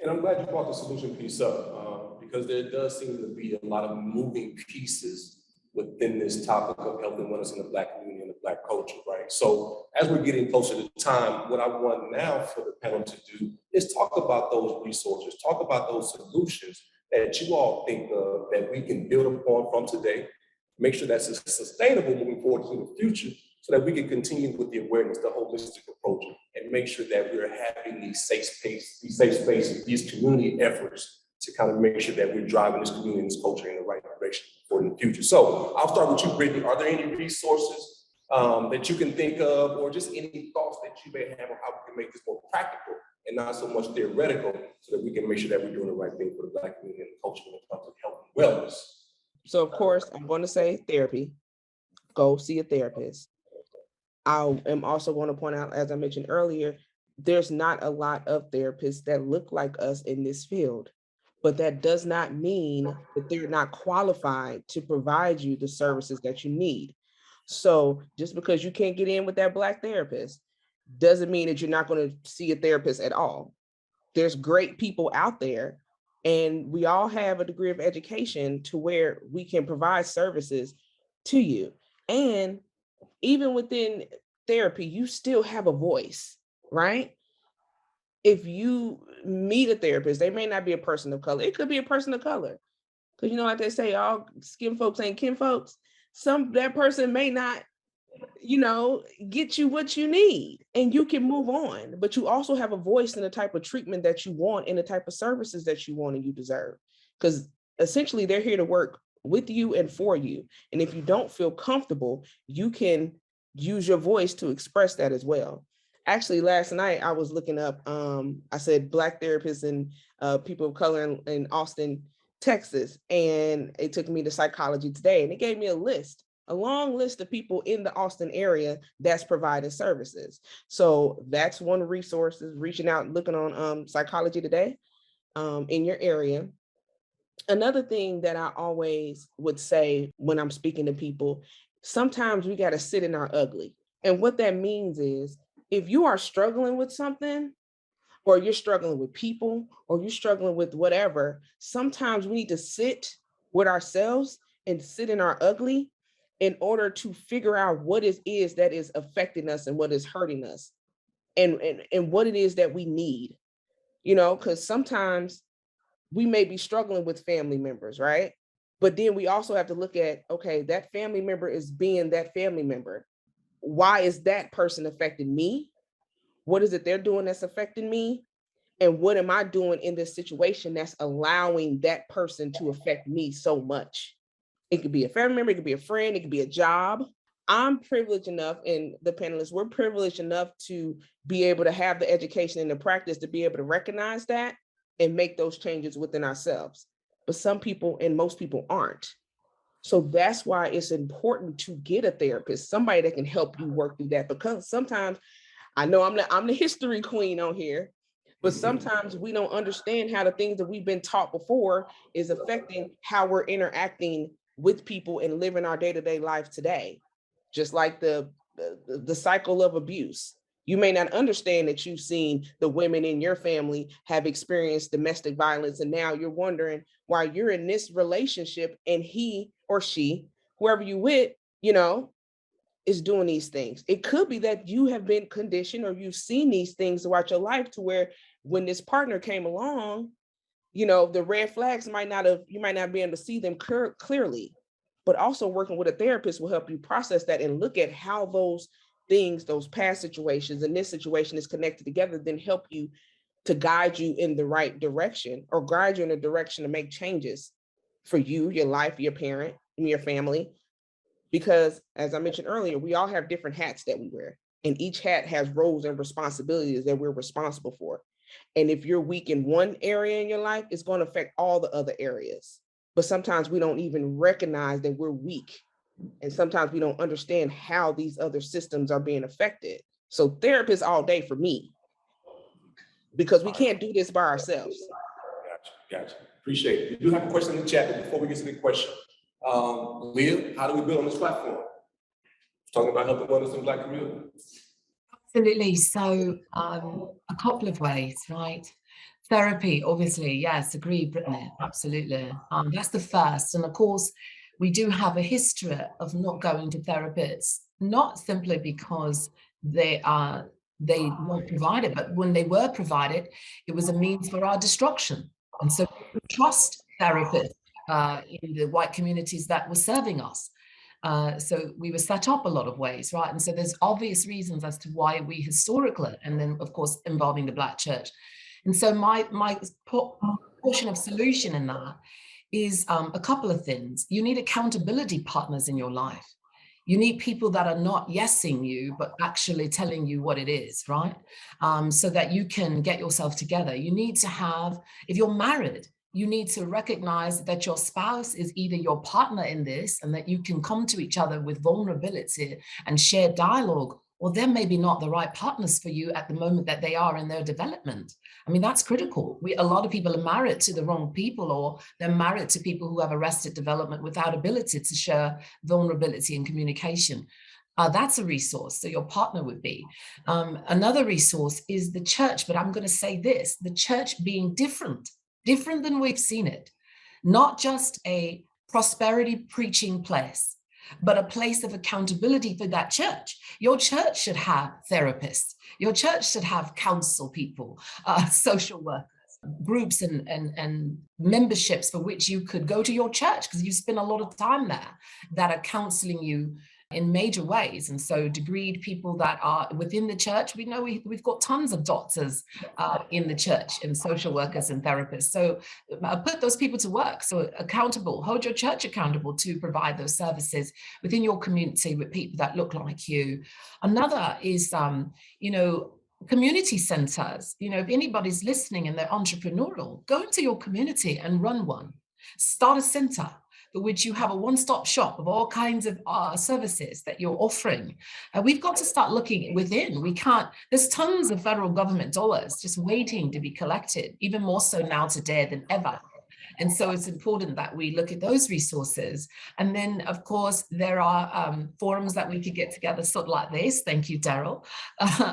And I'm glad you brought the solution piece up because there does seem to be a lot of moving pieces within this topic of health and wellness in the Black community and the Black culture, right? So as we're getting closer to time, what I want now for the panel to do is talk about those resources, talk about those solutions that you all think of that we can build upon from today, make sure that's sustainable moving forward into the future so that we can continue with the awareness, the holistic approach, and make sure that we're having these safe spaces, these community efforts to kind of make sure that we're driving this community and this culture in the right direction for the future. So I'll start with you, Brittany. Are there any resources that you can think of, or just any thoughts that you may have on how we can make this more practical and not so much theoretical, so that we can make sure that we're doing the right thing for the Black community and the culture when it comes to health and wellness? So of course, I'm going to say therapy. Go see a therapist. I am also going to point out, as I mentioned earlier, there's not a lot of therapists that look like us in this field, but that does not mean that they're not qualified to provide you the services that you need. So just because you can't get in with that Black therapist doesn't mean that you're not going to see a therapist at all. There's great people out there, and we all have a degree of education to where we can provide services to you. And even within therapy, you still have a voice, right? If you meet a therapist, they may not be a person of color. It could be a person of color. Because you know, like they say, all skin folks ain't kin folks. That person may not, get you what you need and you can move on. But you also have a voice in the type of treatment that you want and the type of services that you want and you deserve. Because essentially they're here to work with you and for you. And if you don't feel comfortable, you can use your voice to express that as well. Actually, last night I was looking up, I said Black therapists and people of color in Austin, Texas, and it took me to Psychology Today, and it gave me a long list of people in the Austin area that's providing services. So that's one resource, is reaching out and looking on Psychology Today in your area. Another thing that I always would say when I'm speaking to people, sometimes we got to sit in our ugly. And what that means is, if you are struggling with something, or you're struggling with people, or you're struggling with whatever, sometimes we need to sit with ourselves and sit in our ugly in order to figure out what it is that is affecting us and what is hurting us, and what it is that we need, because sometimes we may be struggling with family members, right? But then we also have to look at, okay, that family member is being that family member. Why is that person affecting me? What is it they're doing that's affecting me? And what am I doing in this situation that's allowing that person to affect me so much? It could be a family member, it could be a friend, it could be a job. I'm privileged enough, and the panelists, we're privileged enough to be able to have the education and the practice to be able to recognize that and make those changes within ourselves. But some people and most people aren't. So that's why it's important to get a therapist, somebody that can help you work through that. Because sometimes, I know I'm the history queen on here, but sometimes we don't understand how the things that we've been taught before is affecting how we're interacting with people and living our day-to-day life today. Just like the cycle of abuse. You may not understand that you've seen the women in your family have experienced domestic violence, and now you're wondering why you're in this relationship and he or she, whoever you with, is doing these things. It could be that you have been conditioned or you've seen these things throughout your life to where when this partner came along, the red flags you might not be able to see them clearly. But also working with a therapist will help you process that and look at how those things, those past situations and this situation is connected together, then help you to guide you in the right direction, or guide you in a direction to make changes for you, your life, your parent, and your family. Because as I mentioned earlier, we all have different hats that we wear, and each hat has roles and responsibilities that we're responsible for. And if you're weak in one area in your life, it's going to affect all the other areas. But sometimes we don't even recognize that we're weak. And sometimes we don't understand how these other systems are being affected. So therapists all day for me, because we can't do this by ourselves. Gotcha. Appreciate it. We do have a question in the chat, but before we get to the question, Leah, how do we build on this platform? Talking about helping women in Black community. Absolutely. So a couple of ways, right? Therapy, obviously, yes, agree, Brittany, absolutely. That's the first. And of course, we do have a history of not going to therapists, not simply because they weren't provided, but when they were provided, it was a means for our destruction. And so we trust therapists in the white communities that were serving us. So we were set up a lot of ways, right? And so there's obvious reasons as to why we historically, and then of course involving the Black church. And so my portion of solution in that is a couple of things. You need accountability partners in your life. You need people that are not yesing you, but actually telling you what it is, right? So that you can get yourself together. You need to have, if you're married, you need to recognize that your spouse is either your partner in this and that you can come to each other with vulnerability and share dialogue, or they're maybe not the right partners for you at the moment that they are in their development. I mean, that's critical. A lot of people are married to the wrong people, or they're married to people who have arrested development without ability to share vulnerability and communication. That's a resource. So your partner would be. Another resource is the church, but I'm going to say this, the church being different than we've seen it, not just a prosperity preaching place, but a place of accountability for that church. Your church should have therapists. Your church should have counsel people, social workers, groups and memberships for which you could go to your church because you spend a lot of time there that are counseling you in major ways. And so degreed people that are within the church, we know we've got tons of doctors in the church and social workers and therapists. So put those people to work. So accountable, hold your church accountable to provide those services within your community with people that look like you. Another is, community centers. If anybody's listening and they're entrepreneurial, go into your community and run one. Start a center for which you have a one-stop shop of all kinds of services that you're offering. We've got to start looking within. There's tons of federal government dollars just waiting to be collected, even more so now today than ever. And so it's important that we look at those resources. And then, of course, there are forums that we could get together, sort of like this. Thank you, Daryl.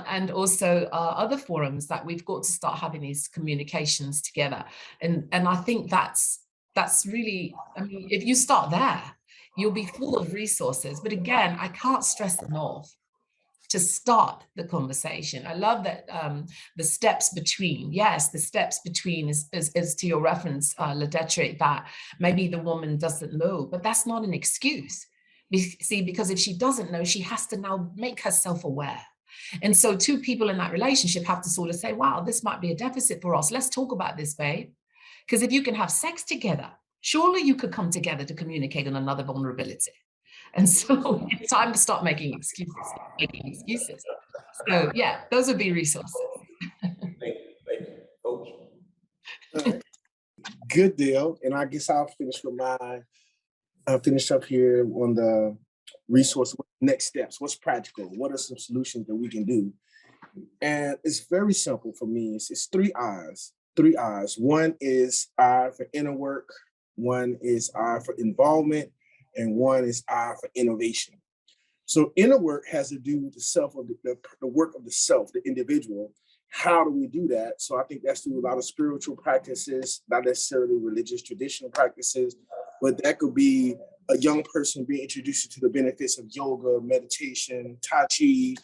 And also other forums that we've got to start having these communications together. And I think that's really, if you start there, you'll be full of resources. But again, I can't stress enough to start the conversation. I love that the steps between, yes, the steps between is to your reference, Ledetri, that maybe the woman doesn't know, but that's not an excuse. See, because if she doesn't know, she has to now make herself aware. And so two people in that relationship have to sort of say, wow, this might be a deficit for us. Let's talk about this, babe. Because if you can have sex together, surely you could come together to communicate on another vulnerability. And so it's time to stop making excuses. So yeah, those would be resources. Thank you, Coach. Good deal. And I guess I'll finish up here on the resource, next steps, what's practical, what are some solutions that we can do? And it's very simple for me. It's three I's. One is I for inner work, one is I for involvement, and one is I for innovation. So inner work has to do with the self of the work of the self, the individual. How do we do that? So I think that's through a lot of spiritual practices, not necessarily religious traditional practices, but that could be a young person being introduced to the benefits of yoga, meditation, Tai Chi,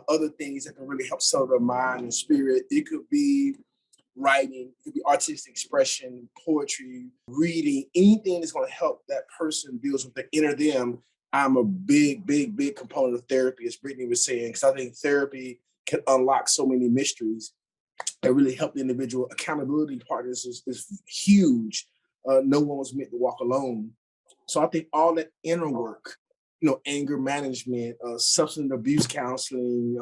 other things that can really help settle their mind and spirit. It could be writing, it could be artistic expression, poetry, reading, anything that's going to help that person deal with the inner them. I'm a big component of therapy, as Brittany was saying, because I think therapy can unlock so many mysteries that really help the individual. Accountability partners is huge. No one was meant to walk alone. So I think all that inner work anger management, substance abuse counseling,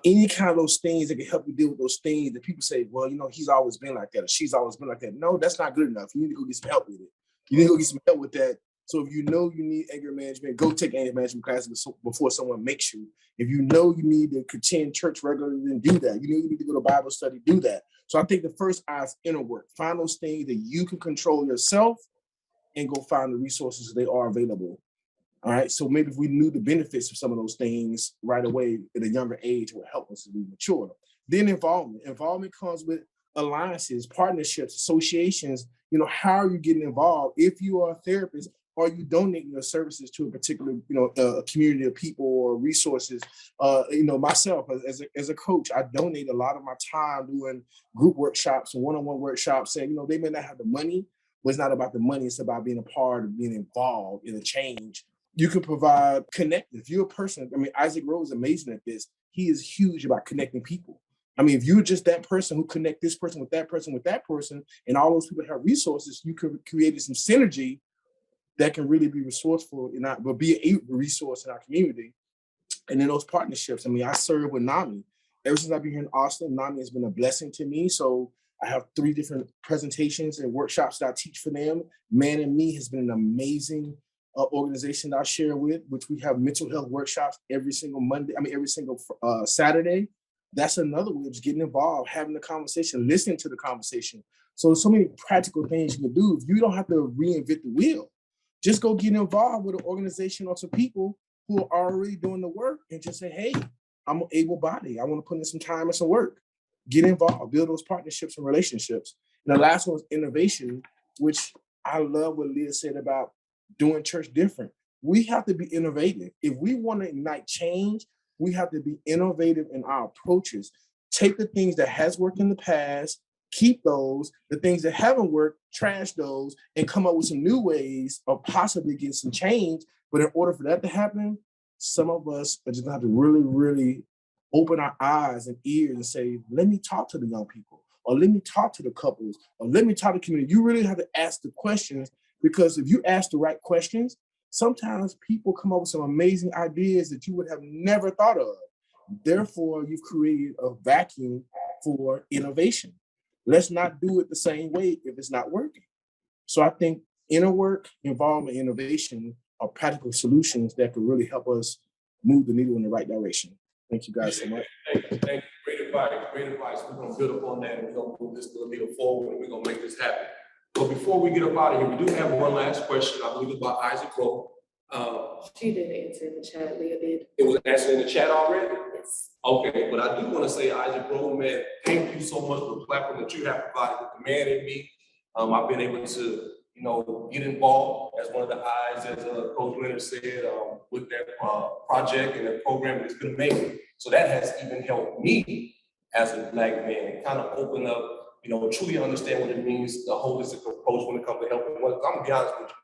any kind of those things that can help you deal with those things that people say, well, he's always been like that, or she's always been like that. No, that's not good enough. You need to go get some help with it. You need to go get some help with that. So if you know you need anger management, go take anger management classes before someone makes you. If you know you need to attend church regularly, then do that. You need to go to Bible study, do that. So I think the first eye is inner work. Find those things that you can control yourself and go find the resources that are available. All right. So maybe if we knew the benefits of some of those things right away at a younger age, will help us as we mature. Then involvement. Involvement comes with alliances, partnerships, associations. How are you getting involved? If you are a therapist, are you donating your services to a particular, a community of people or resources? Myself as a coach, I donate a lot of my time doing group workshops and one-on-one workshops. And they may not have the money, but it's not about the money. It's about being a part of being involved in a change. You can provide connecting. If you're a person, Isaac Rowe is amazing at this. He is huge about connecting people. If you're just that person who connect this person with that person with that person, and all those people have resources, you could create some synergy that can really be resourceful but be a resource in our community. And then those partnerships. I serve with NAMI. Ever since I've been here in Austin, NAMI has been a blessing to me. So I have 3 different presentations and workshops that I teach for them. Man and Me has been an amazing organization that I share with, which we have mental health workshops every single Saturday. That's another way of just getting involved, having the conversation, listening to the conversation. So there's so many practical things you can do. You don't have to reinvent the wheel. Just go get involved with an organization or some people who are already doing the work and just say, hey, I'm able bodied. I want to put in some time and some work. Get involved, build those partnerships and relationships. And the last one is innovation, which I love what Leah said about doing church different. We have to be innovative. If we want to ignite change, we have to be innovative in our approaches. Take the things that has worked in the past, keep those. The things that haven't worked, trash those, and come up with some new ways of possibly getting some change. But in order for that to happen, some of us are just going to have to really, really open our eyes and ears and say, let me talk to the young people, or let me talk to the couples, or let me talk to the community. You really have to ask the questions, because if you ask the right questions, sometimes people come up with some amazing ideas that you would have never thought of. Therefore, you've created a vacuum for innovation. Let's not do it the same way if it's not working. So I think inner work, involvement, innovation are practical solutions that could really help us move the needle in the right direction. Thank you guys so much. Thank you. Great advice. We're going to build upon that, and we're going to move this needle forward, and we're going to make this happen. But before we get up out of here, we do have one last question, I believe, about Isaac Rowe. She did answer in the chat, Leah did. It was answered in the chat already? Yes. Okay, but I do want to say, Isaac Rowe, man, thank you so much for the platform that you have provided with the Man in Me. I've been able to, get involved as one of the eyes, as Coach Leonard said, with that project and that program. It's been amazing. So that has even helped me as a Black man kind of open up, truly understand what it means, the holistic approach when it comes to health and wellness. I'm gonna be honest with you.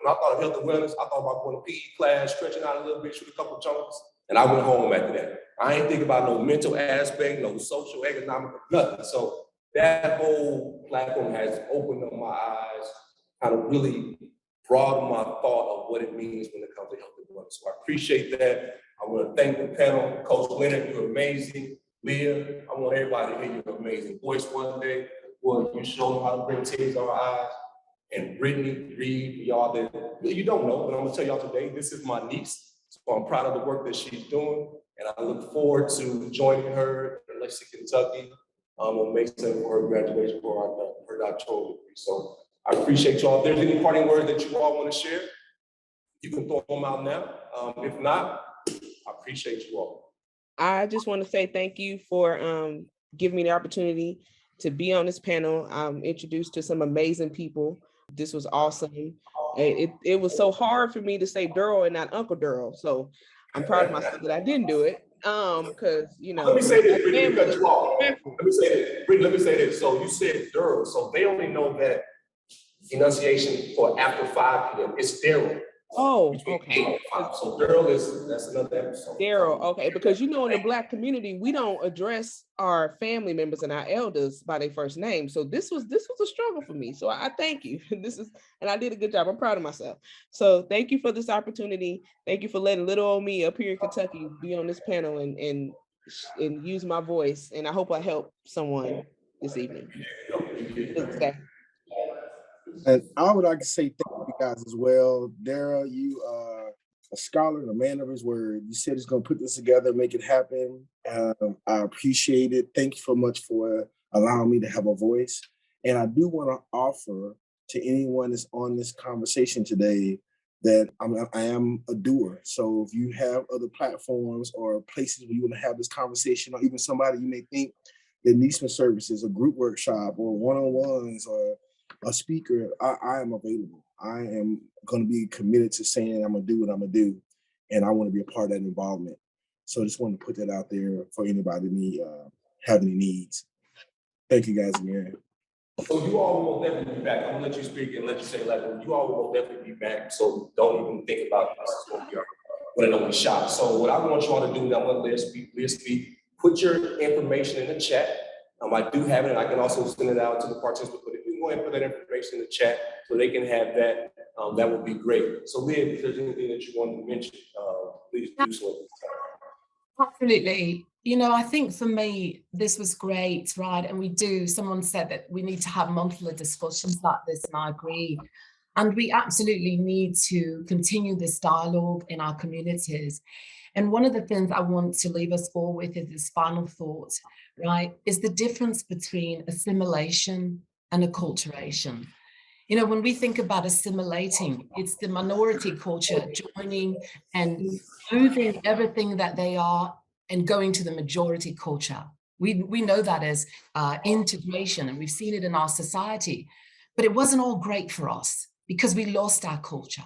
When I thought of health and wellness, I thought about going to PE class, stretching out a little bit, shoot a couple chunks, and I went home after that. I ain't think about no mental aspect, no social, economic, nothing. So that whole platform has opened up my eyes, kind of really broadened my thought of what it means when it comes to health and wellness. So I appreciate that. I want to thank the panel. Coach Leonard, you're amazing. Leah, I want everybody to hear your amazing voice one day. Well, you show them how to bring tears to our eyes. And Brittany Reed, y'all that you don't know, but I'm gonna tell y'all today, this is my niece. So I'm proud of the work that she's doing. And I look forward to joining her in Lexington, Kentucky on May 7th for her graduation for her doctoral degree. So I appreciate y'all. If there's any parting words that you all want to share, you can throw them out now. If not, I appreciate you all. I just want to say thank you for giving me the opportunity to be on this panel. I'm introduced to some amazing people. This was awesome. It was so hard for me to say Daryl and not Uncle Daryl. So I'm proud of myself that I didn't do it. Because, Let me say this, Brittany, because you all. Let me say this. So you said Daryl. So they only know that enunciation for after 5 p.m. It's Daryl. Oh, between okay. 8 and 5. So Daryl that's another episode. Daryl, okay, because you know, in the Black community, we don't address our family members and our elders by their first name. So this was a struggle for me. So I thank you. And I did a good job. I'm proud of myself. So thank you for this opportunity. Thank you for letting little old me up here in Kentucky be on this panel and use my voice. And I hope I help someone this evening. Today. And I would like to say thank you guys as well. Dara, you are a scholar and a man of his word. You said he's going to put this together, make it happen. I appreciate it. Thank you so much for allowing me to have a voice. And I do want to offer to anyone that's on this conversation today that I am a doer. So if you have other platforms or places where you want to have this conversation, or even somebody you may think that needs some services, a group workshop or one-on-ones or a speaker, I am available. I am going to be committed to saying I'm going to do what I'm going to do. And I want to be a part of that involvement. So I just wanted to put that out there for anybody that have any needs. Thank you guys again. So you all will definitely be back. I'm gonna let you speak and let you say, like, you all will definitely be back. So don't even think about this is going to be our one and only shot. So what I want you all to do now, I'm gonna let speak. Put your information in the chat. I do have it, and I can also send it out to the participants. But if you can go ahead and put that information in the chat so they can have that, that would be great. So Leah, if there's anything that you want to mention, please do so at this time. Absolutely. You know, I think for me, this was great, right? And someone said that we need to have monthly discussions like this, and I agree. And we absolutely need to continue this dialogue in our communities. And one of the things I want to leave us all with is this final thought, right? Is the difference between assimilation and acculturation. You know, when we think about assimilating, it's the minority culture joining and losing everything that they are and going to the majority culture. We know that as integration, and we've seen it in our society. But it wasn't all great for us because we lost our culture,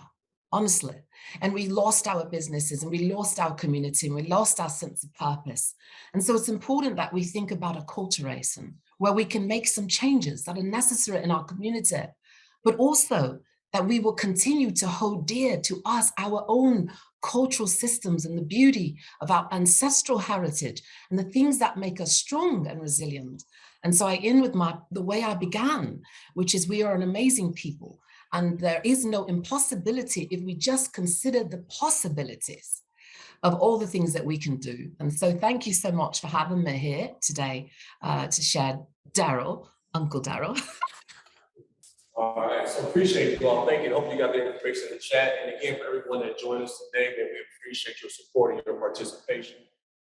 honestly. And we lost our businesses, and we lost our community, and we lost our sense of purpose. And so it's important that we think about acculturation, where we can make some changes that are necessary in our community, but also that we will continue to hold dear to us our own cultural systems and the beauty of our ancestral heritage and the things that make us strong and resilient. And so I end with the way I began, which is we are an amazing people, and there is no impossibility if we just consider the possibilities of all the things that we can do. And so thank you so much for having me here today to share Daryl, Uncle Daryl. All right, so appreciate you all. Thank you. Hope you got the information in the chat. And again, for everyone that joined us today, man, we appreciate your support and your participation.